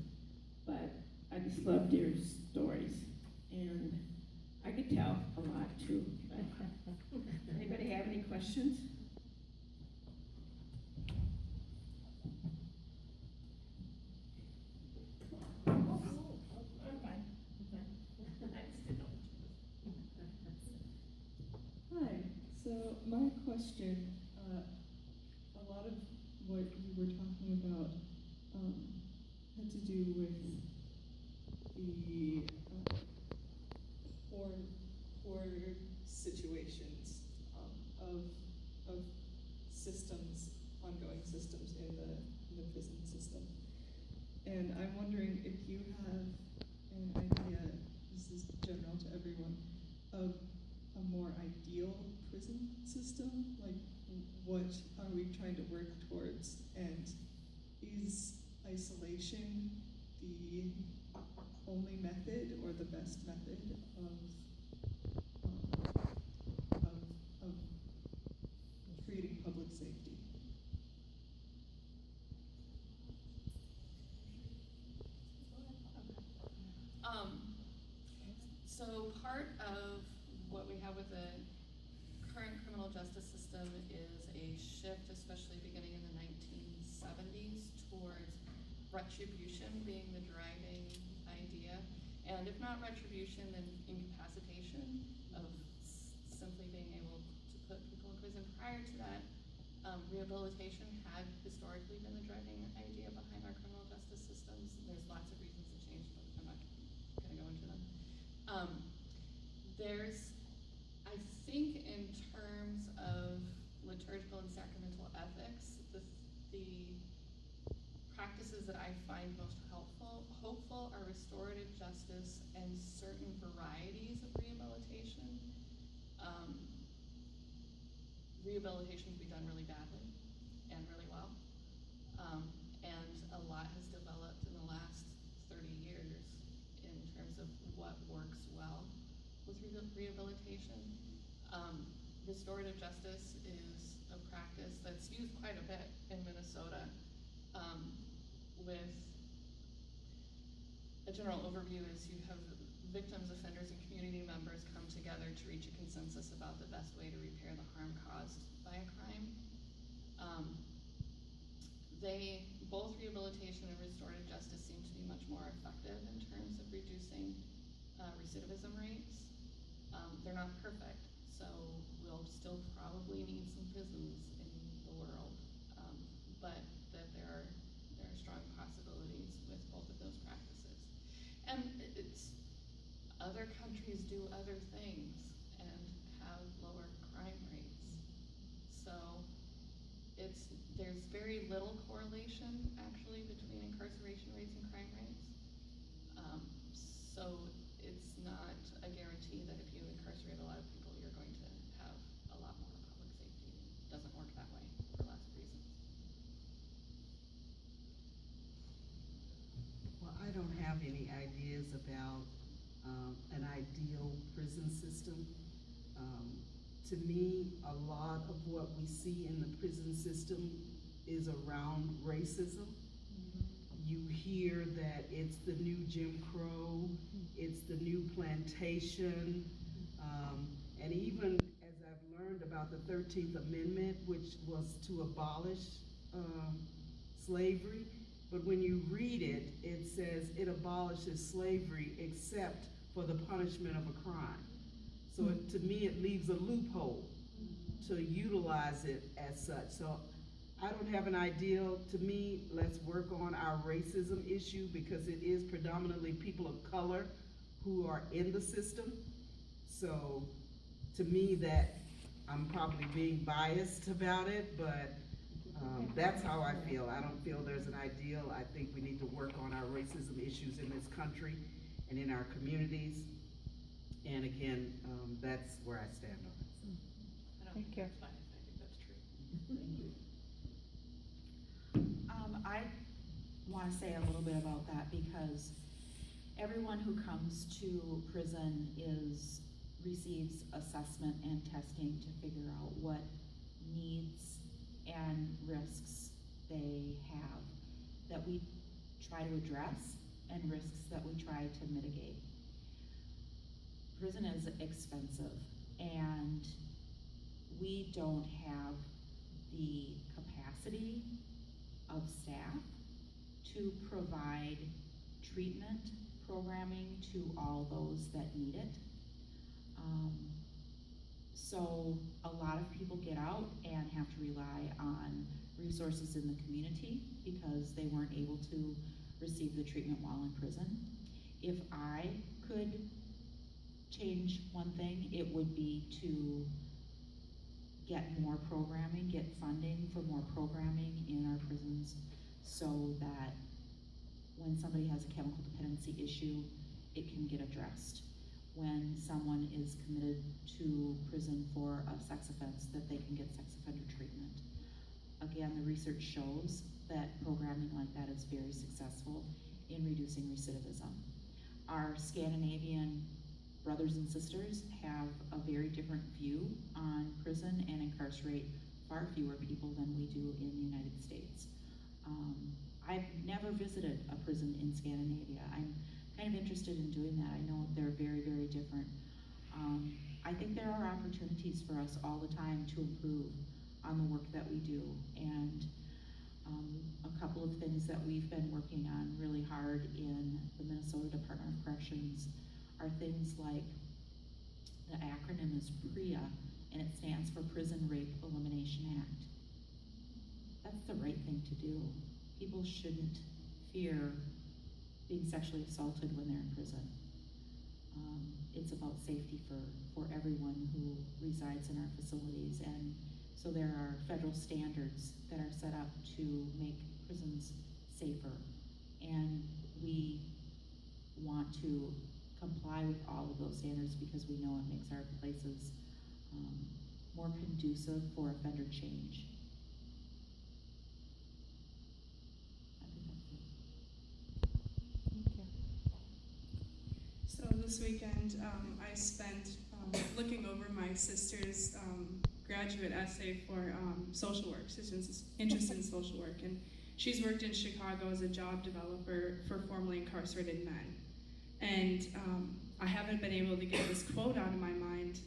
But I just loved your stories, and I could tell a lot too. Anybody have any questions? Hi, so my question, a lot of what you were talking about had to do with the poor situations of systems, ongoing systems in the prison system. And I'm wondering if you have an idea, this is general to everyone, of a more ideal prison system? Like, what are we trying to work towards? And is isolation the only method or the best method of creating public safety? So part of what we have with the current criminal justice system is a shift, especially beginning in the 1970s, towards retribution being the driving idea. And if not retribution, then incapacitation of simply being able to put people in prison. Prior to that, rehabilitation had historically been the driving idea behind our criminal justice systems. There's lots of reasons to change, but I'm not going to go into them. There's, I think, in terms of liturgical and sacramental ethics, the practices that I find most hopeful are restorative justice and certain varieties of rehabilitation. Rehabilitation can be done really badly and really well. And a lot has developed in the last 30 years in terms of what works well with rehabilitation. Restorative justice is a practice that's used quite a bit in Minnesota, with a general overview is you have victims, offenders, and community members come together to reach a consensus about the best way to repair the harm caused by a crime. Both rehabilitation and restorative justice seem to be much more effective in terms of reducing recidivism rates. They're not perfect, so we'll still probably need some prisons in the world, but that there are strong possibilities with both of those practices. And other countries do other things and have lower crime rates. So there's very little correlation actually between incarceration rates and crime rates. So it's not a guarantee that if you incarcerate a lot of people, you're going to have a lot more public safety. It doesn't work that way for lots of reasons. Well, I don't have any ideas about an ideal prison system. To me, a lot of what we see in the prison system is around racism. You hear that it's the new Jim Crow, it's the new plantation, and even as I've learned about the 13th Amendment, which was to abolish slavery, but when you read it, it says it abolishes slavery except for the punishment of a crime. So to me, it leaves a loophole to utilize it as such. So I don't have an ideal. To me, let's work on our racism issue because it is predominantly people of color who are in the system. So to me, that I'm probably being biased about it, but that's how I feel. I don't feel there's an ideal. I think we need to work on our racism issues in this country and in our communities. And again, that's where I stand on it. Thank you. I want to say a little bit about that because everyone who comes to prison receives assessment and testing to figure out what needs and risks they have that we try to address and risks that we try to mitigate. Prison is expensive and we don't have the capacity of staff to provide treatment programming to all those that need it. So a lot of people get out and have to rely on resources in the community because they weren't able to receive the treatment while in prison. If I could change one thing, it would be to get more programming, get funding for more programming in our prisons so that when somebody has a chemical dependency issue, it can get addressed. When someone is committed to prison for a sex offense, that they can get sex offender treatment. Again, the research shows that programming like that is very successful in reducing recidivism. Our Scandinavian brothers and sisters have a very different view on prison and incarcerate far fewer people than we do in the United States. I've never visited a prison in Scandinavia. I'm kind of interested in doing that. I know they're very, very different. I think there are opportunities for us all the time to improve on the work that we do. And a couple of things that we've been working on really hard in the Minnesota Department of Corrections are things like, the acronym is PREA, and it stands for Prison Rape Elimination Act. That's the right thing to do. People shouldn't fear being sexually assaulted when they're in prison. It's about safety for everyone who resides in our facilities, and so there are federal standards that are set up to make prisons safer, and we want to comply with all of those standards because we know it makes our places more conducive for offender change. So this weekend, I spent looking over my sister's graduate essay for social work. She's interested in social work, and she's worked in Chicago as a job developer for formerly incarcerated men. And I haven't been able to get this quote out of my mind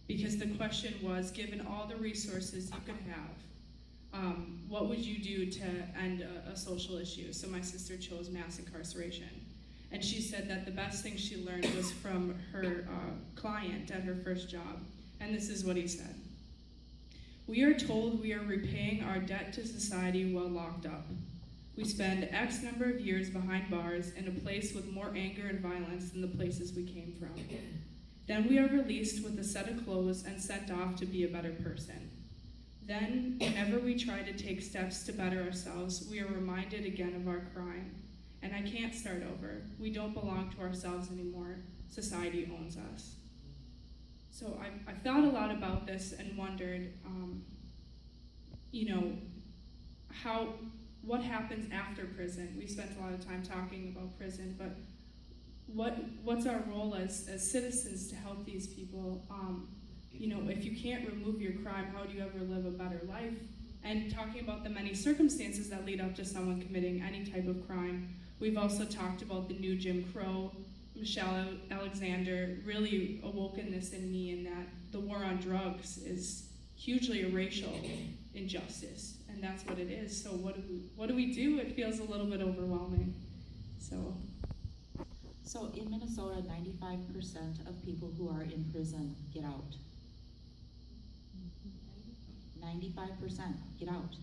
because the question was, given all the resources you could have, what would you do to end a social issue? So my sister chose mass incarceration. And she said that the best thing she learned was from her client at her first job. And this is what he said. "We are told we are repaying our debt to society while locked up. We spend X number of years behind bars in a place with more anger and violence than the places we came from. Then we are released with a set of clothes and sent off to be a better person. Then, whenever we try to take steps to better ourselves, we are reminded again of our crime. And I can't start over. We don't belong to ourselves anymore. Society owns us." So I thought a lot about this and wondered, what happens after prison? We spent a lot of time talking about prison, but what's our role as citizens to help these people? If you can't remove your crime, how do you ever live a better life? And talking about the many circumstances that lead up to someone committing any type of crime. We've also talked about the new Jim Crow. Michelle Alexander really awoken this in me, in that the war on drugs is hugely a racial injustice, and that's what it is. So what do we do? It feels a little bit overwhelming. So in Minnesota, 95% of people who are in prison get out. 95% get out.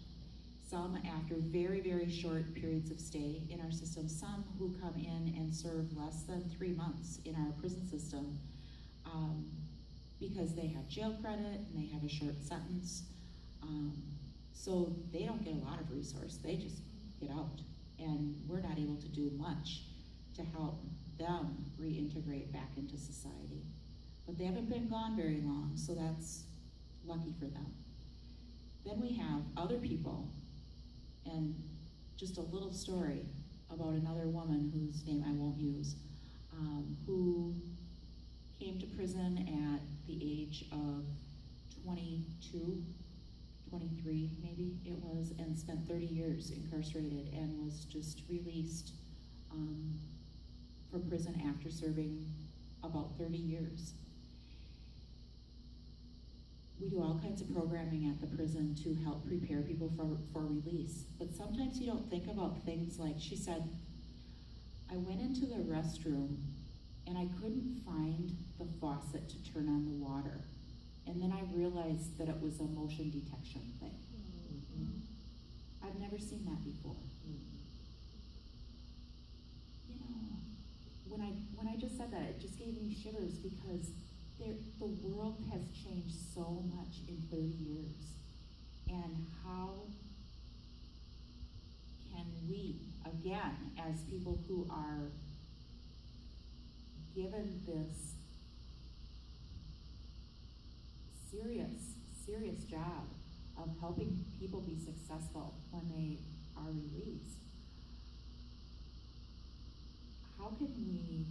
Some after very, very short periods of stay in our system. Some who come in and serve less than 3 months in our prison system because they have jail credit and they have a short sentence. So they don't get a lot of resource, they just get out. And we're not able to do much to help them reintegrate back into society. But they haven't been gone very long, so that's lucky for them. Then we have other people, and just a little story about another woman whose name I won't use, who came to prison at the age of 22, 23 maybe it was, and spent 30 years incarcerated and was just released from prison after serving about 30 years. We do all kinds of programming at the prison to help prepare people for release. But sometimes you don't think about things like, she said, I went into the restroom and I couldn't find the faucet to turn on the water. And then I realized that it was a motion detection thing. I've never seen that before. You know, when I just said that, it just gave me shivers because the world has changed so much in 30 years. And how can we, again, as people who are given this serious job of helping people be successful when they are released, how can we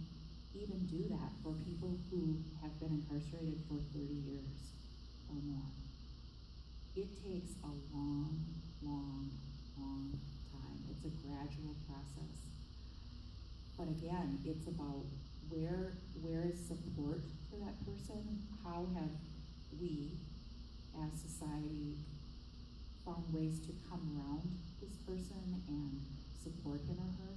even do that for people who have been incarcerated for 30 years or more? It takes a long time. It's a gradual process. But again, it's about where is support for that person? How have we, as society, found ways to come around this person and support him or her?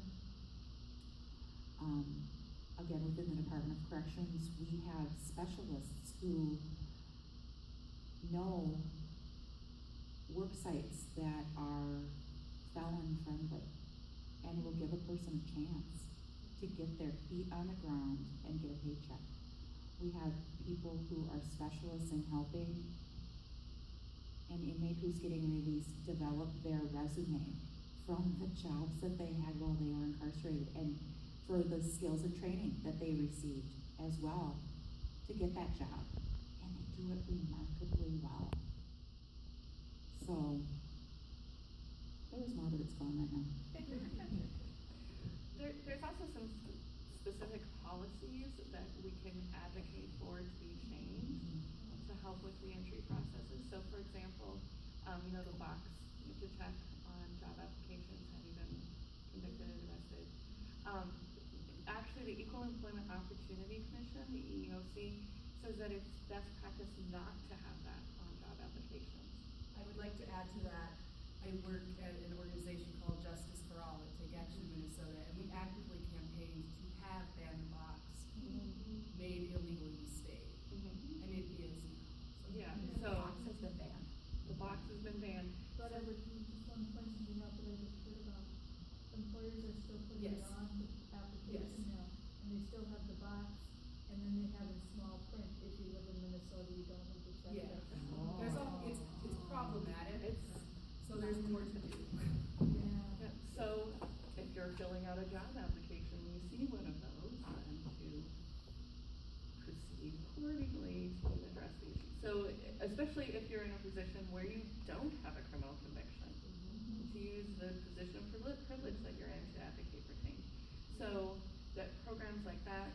Again, within the Department of Corrections, we have specialists who know work sites that are felon-friendly and will give a person a chance to get their feet on the ground and get a paycheck. We have people who are specialists in helping an inmate who's getting released develop their resume from the jobs that they had while they were incarcerated, and for the skills and training that they received as well to get that job. And they do it remarkably well. So, there was more, but it's gone right now. There's also some specific policies that we can advocate for to be changed to help with reentry processes. So, for example, the box you have to check on job applications, have you been convicted and arrested? Actually, the Equal Employment Opportunity Commission, the EEOC, says that it's best practice not to have that on job applications. I would like to add to that. I work at an organization called Justice for All at Take Action Minnesota, and we actively campaign to have that box made illegal in the state. And it is now. Yeah, The so box has been banned. the box has been banned. But I would just one question out that I just heard about, employers are still putting it Yes. on the application now, and they still have the box, and then they have in small print, if you live in Minnesota, you don't have to check Yeah. that. There's it's problematic, so there's more to do. Yeah. Yeah, so if you're filling out a job application, you see one of those, then to proceed accordingly to address the issue. So especially if you're in a position where you don't have a criminal conviction, to use the position of privilege that you're in to advocate for change. So that programs like that,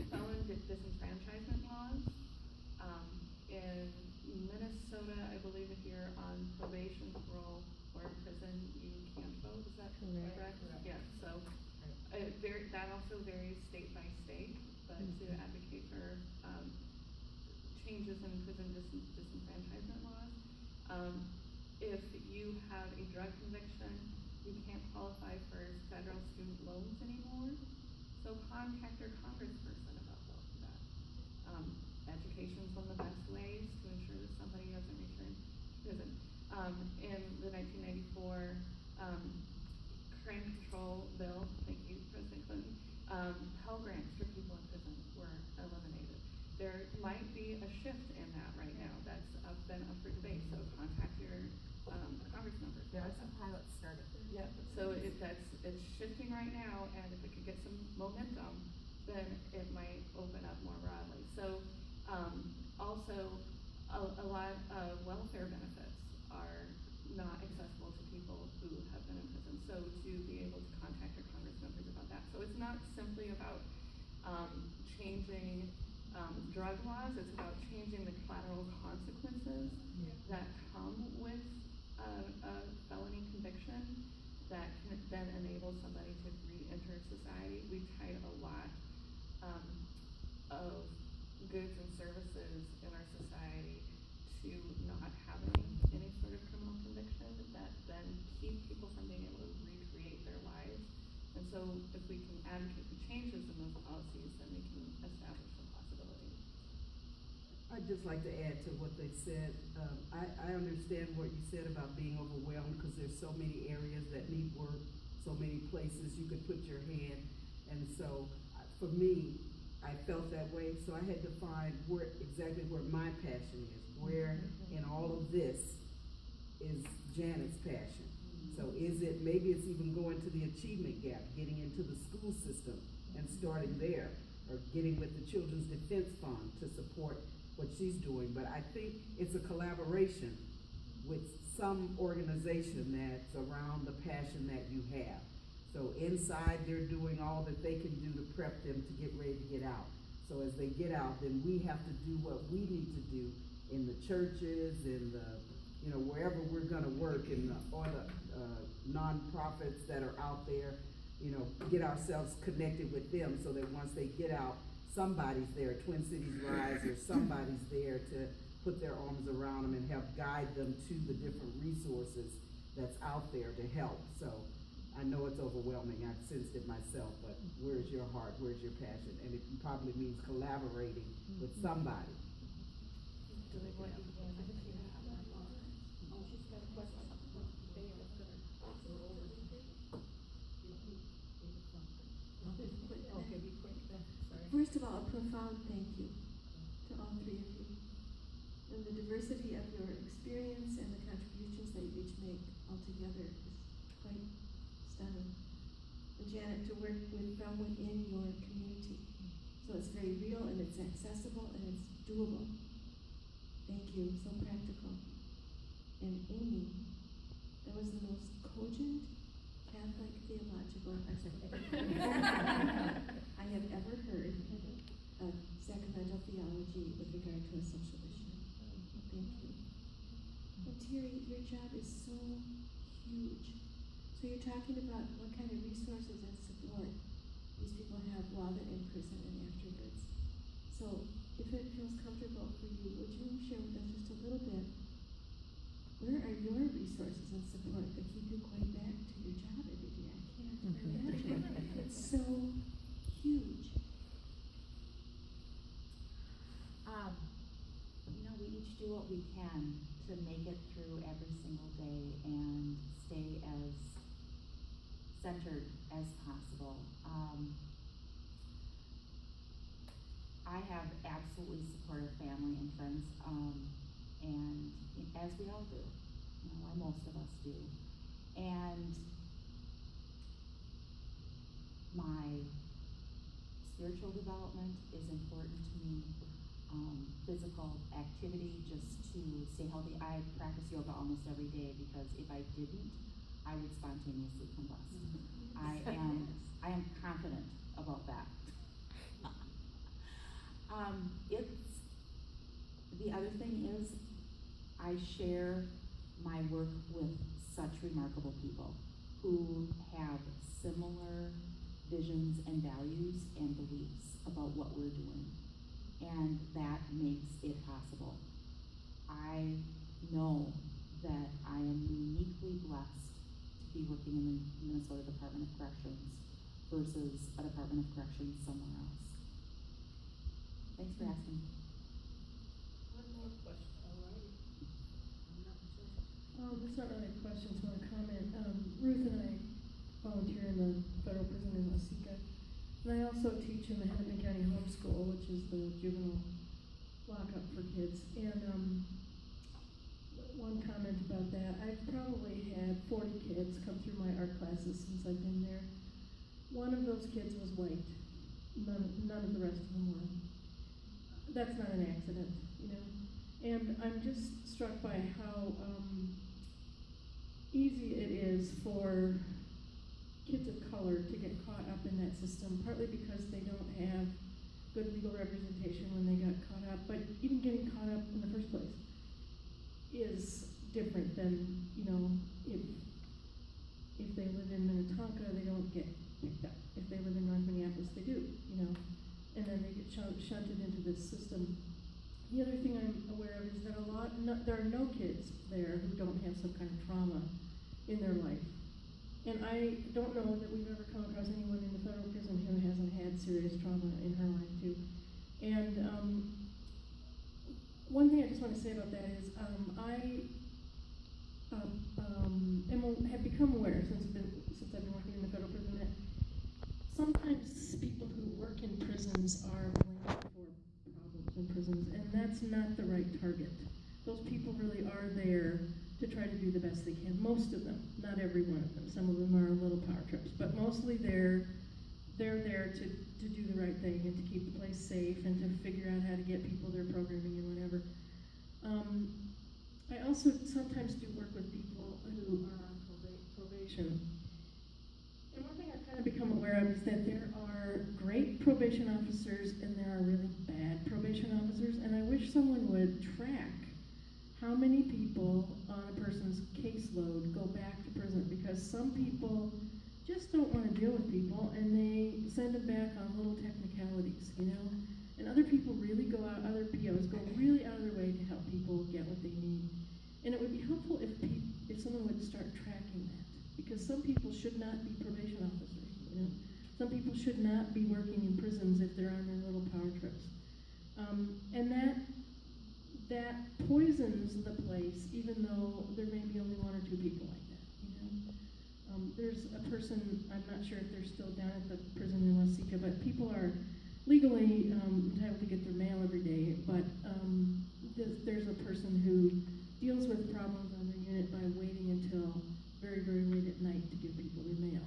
felon disenfranchisement laws, in Minnesota, I believe if you're on probation, parole, or in prison, you can't vote, is that correct? Correct. Yeah, so, that also varies state by state, but to advocate for, changes in prison disenfranchisement laws. If you have a drug conviction, you can't qualify for federal student loans anymore, so contact your congressperson about that. Education's one of the best ways to ensure that somebody doesn't return to prison. In the 1994 crime control bill, thank you, President Clinton, Pell Grants for people in prison were eliminated. there might be a shift in that right now. That's been up for debate, so contact your Congress members. There are some pilots started. Yeah, so it's shifting right now, and if it could get some momentum, then it might open up more broadly. So, also, a lot of welfare benefits are not accessible to people who have been in prison. So to be able to contact your Congress members about that. So it's not simply about changing drug laws, it's about changing the collateral consequences that come with a felony conviction that can then enable somebody to re-enter society. We've tied a lot of goods and services in our society to not having any sort of criminal conviction that then keep people from being able to recreate their lives. And so if we can advocate for changes in those policies, then we can establish some possibilities. I'd just like to add to what they said. I understand what you said about being overwhelmed because there's so many areas that need work, so many places you could put your hand. And so for me, I felt that way, so I had to find exactly where my passion is. Where in all of this is Janet's passion? So maybe it's even going to the achievement gap, getting into the school system and starting there, or getting with the Children's Defense Fund to support what she's doing. But I think it's a collaboration with some organization that's around the passion that you have. So inside, they're doing all that they can do to prep them to get ready to get out. So as they get out, then we have to do what we need to do in the churches, in the, wherever we're gonna work, or the nonprofits that are out there, get ourselves connected with them so that once they get out, somebody's there, Twin Cities Rise, or somebody's there to put their arms around them and help guide them to the different resources that's out there to help. So I know it's overwhelming, I've sensed it myself, but where's your heart, where's your passion? And it probably means collaborating with somebody. First of all, a profound thank you to all three of you. And the diversity of your experience and the contributions that you each make altogether is quite stunning. And Janet, to work from within your community. So it's very real and it's accessible and it's doable. Thank you, so practical. And Amy, that was the most cogent Catholic theological I have ever heard of sacramental theology with regard to a social issue. Thank you. And Terry, your job is so huge. So you're talking about what kind of resources and support these people have while they're in prison and afterwards. So if it feels comfortable for you, would you share with us just a little bit, where are your resources and support that keep you going back to your job every day? I can't imagine. It's so huge. We each do what we can to make it through every single day and stay as centered as possible. I have absolutely supportive family and friends, and as we all do, or most of us do. And my spiritual development is important to me. Physical activity, just to stay healthy. I practice yoga almost every day because if I didn't, I would spontaneously combust. I am confident about that. The other thing is, I share my work with such remarkable people who have similar visions and values and beliefs about what we're doing. And that makes it possible. I know that I am uniquely blessed to be working in the Minnesota Department of Corrections versus a Department of Corrections somewhere else. Thanks for asking. One more question, all right. It's not really a question, it's more a comment. Ruth and I volunteer in the federal prison in Waseca. And I also teach in the Hennepin County Homeschool, which is the juvenile lockup for kids. And one comment about that, I've probably had 40 kids come through my art classes since I've been there. One of those kids was white. None of the rest of them were. That's not an accident, you know. And I'm just struck by how easy it is for kids of color to get caught up in that system, partly because they don't have good legal representation when they got caught up, but even getting caught up in the first place is different than, you know, if they live in Minnetonka, they don't get picked up. If they live in North Minneapolis, they do, you know, and then they get shunted into this system. The other thing I'm aware of is that there are no kids there who don't have some kind of trauma in their life. And I don't know that we've ever come across anyone in the federal prison who hasn't had serious trauma in her life too. And one thing I just want to say about that is have become aware since I've been working in the federal prison that sometimes people who work in prisons are blamed for problems in prisons, and that's not the right target. Those people really are there to try to do the best they can. Most of them, not every one of them. Some of them are little power trips, but mostly they're there to do the right thing and to keep the place safe and to figure out how to get people their programming and whatever. I also sometimes do work with people who are on probation. And one thing I've kind of become aware of is that there are great probation officers and there are really bad probation officers, and I wish someone would track how many people on a person's caseload go back to prison, because some people just don't want to deal with people and they send them back on little technicalities, you know? And other people really go out, other POs go really out of their way to help people get what they need. And it would be helpful if someone would start tracking that, because some people should not be probation officers, you know? Some people should not be working in prisons if they're on their little power trips. And that poisons the place, even though there may be only one or two people like that, you know? There's a person, I'm not sure if they're still down at the prison in Waseca, but people are legally entitled to get their mail every day, but there's a person who deals with problems on their unit by waiting until very, very late at night to give people their mail.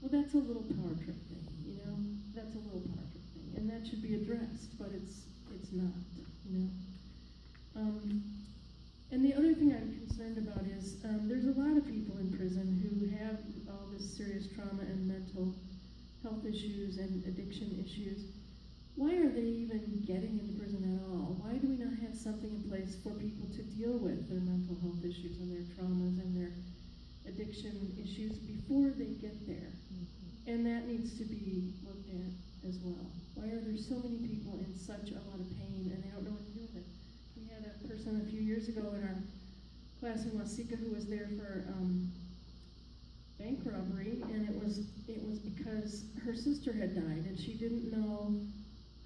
Well, that's a little power trip thing, you know? That's a little power trip thing, and that should be addressed, but it's not, you know? And the other thing I'm concerned about is there's a lot of people in prison who have all this serious trauma and mental health issues and addiction issues. Why are they even getting into prison at all? Why do we not have something in place for people to deal with their mental health issues and their traumas and their addiction issues before they get there? And that needs to be looked at as well. Why are there so many people in such a lot of pain and they don't know what to do with it? We had a person a few years ago in our class in Waseca who was there for bank robbery, and it was because her sister had died and she didn't know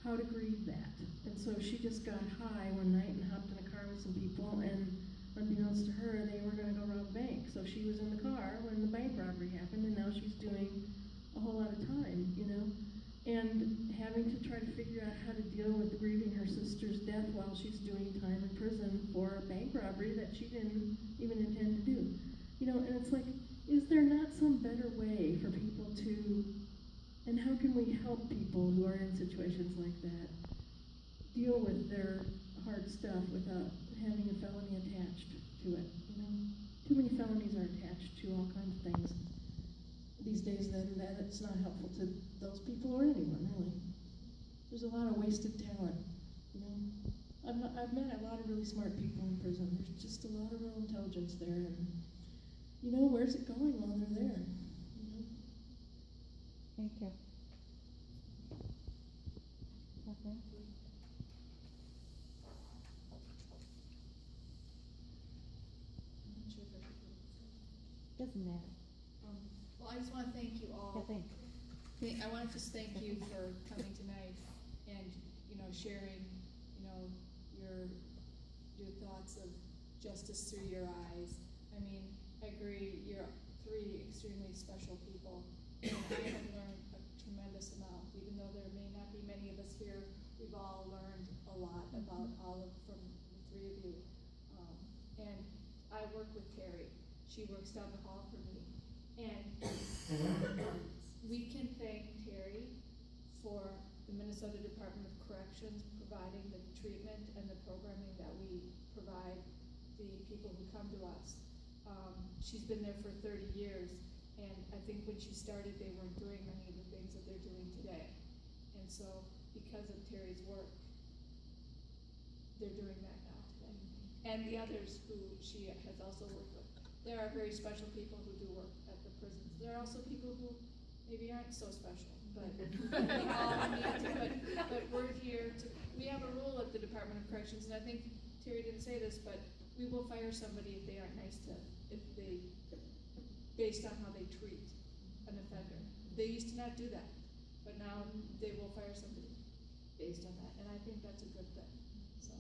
how to grieve that. And so she just got high one night and hopped in a car with some people, and unbeknownst to her, they were going to go rob a bank. So she was in the car when the bank robbery happened, and now she's doing a whole lot of time, you know? And having to try to figure out how to deal with grieving her sister's death while she's doing time in prison for a bank robbery that she didn't even intend to do. You know, and it's like, is there not some better way for people to, and how can we help people who are in situations like that deal with their hard stuff without having a felony attached to it, you know? Too many felonies are attached to all kinds of things these days that it's not helpful to those people or anyone, really. There's a lot of wasted talent, you know? I've met a lot of really smart people in prison. There's just a lot of real intelligence there, and, you know, where's it going while they're there, you know? Thank you. Kathleen? I'm not sure if I should. Doesn't matter. Well, I just want to thank you all. Kathleen? I want to just thank you for coming tonight and, you know, sharing, you know, your thoughts of justice through your eyes. I mean, I agree, you're three extremely special people, and I have learned a tremendous amount. Even though there may not be many of us here, we've all learned a a lot about all of, from the three of you. And I work with Terry. She works down the hall for me. And we can thank Terry for the Minnesota Department of Corrections providing the treatment and the programming that we provide the people who come to us. She's been there for 30 years, and I think when she started, they weren't doing many of the things that they're doing today. And so, because of Terry's work, they're doing that now today. And the others who she has also worked with. There are very special people who do work at the prisons. There are also people who maybe aren't so special, but we all need to, but we're here to, we have a rule at the Department of Corrections, and I think Terry didn't say this, but we will fire somebody if they aren't nice to, if they, based on how they treat an offender. They used to not do that, but now they will fire somebody based on that, and I think that's a good thing. So,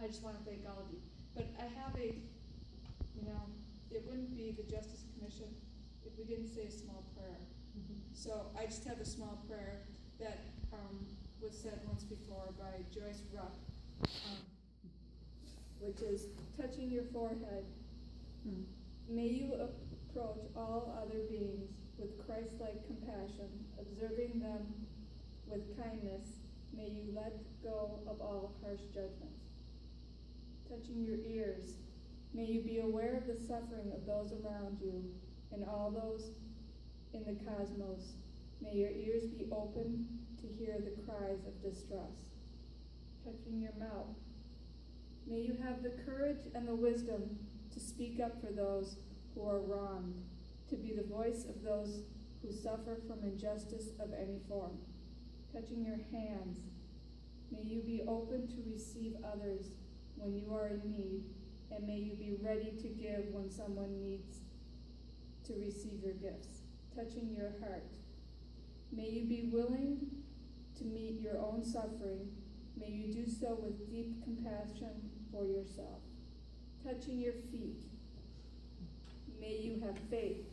I just wanna thank all of you. But I have a, you know, it wouldn't be the Justice Commission if we didn't say a small prayer. So I just have a small prayer that was said once before by Joyce Rupp, which is touching your forehead. May you approach all other beings with Christ-like compassion, observing them with kindness. May you let go of all harsh judgments. Touching your ears, may you be aware of the suffering of those around you and all those in the cosmos. May your ears be open to hear the cries of distress. Touching your mouth, may you have the courage and the wisdom to speak up for those who are wronged, to be the voice of those who suffer from injustice of any form. Touching your hands, may you be open to receive others when you are in need, and may you be ready to give when someone needs to receive your gifts. Touching your heart, may you be willing to meet your own suffering. May you do so with deep compassion for yourself. Touching your feet, may you have faith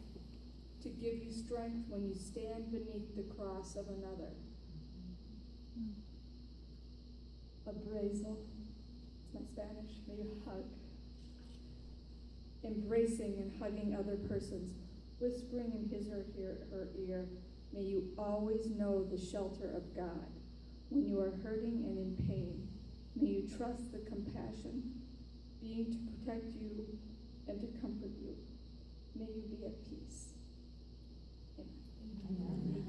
to give you strength when you stand beneath the cross of another. Abrazo, it's my Spanish, may you hug. Embracing and hugging other persons, whispering in his or her ear, may you always know the shelter of God. When you are hurting and in pain, may you trust the compassion being to protect you and to comfort you. May you be at peace. Amen.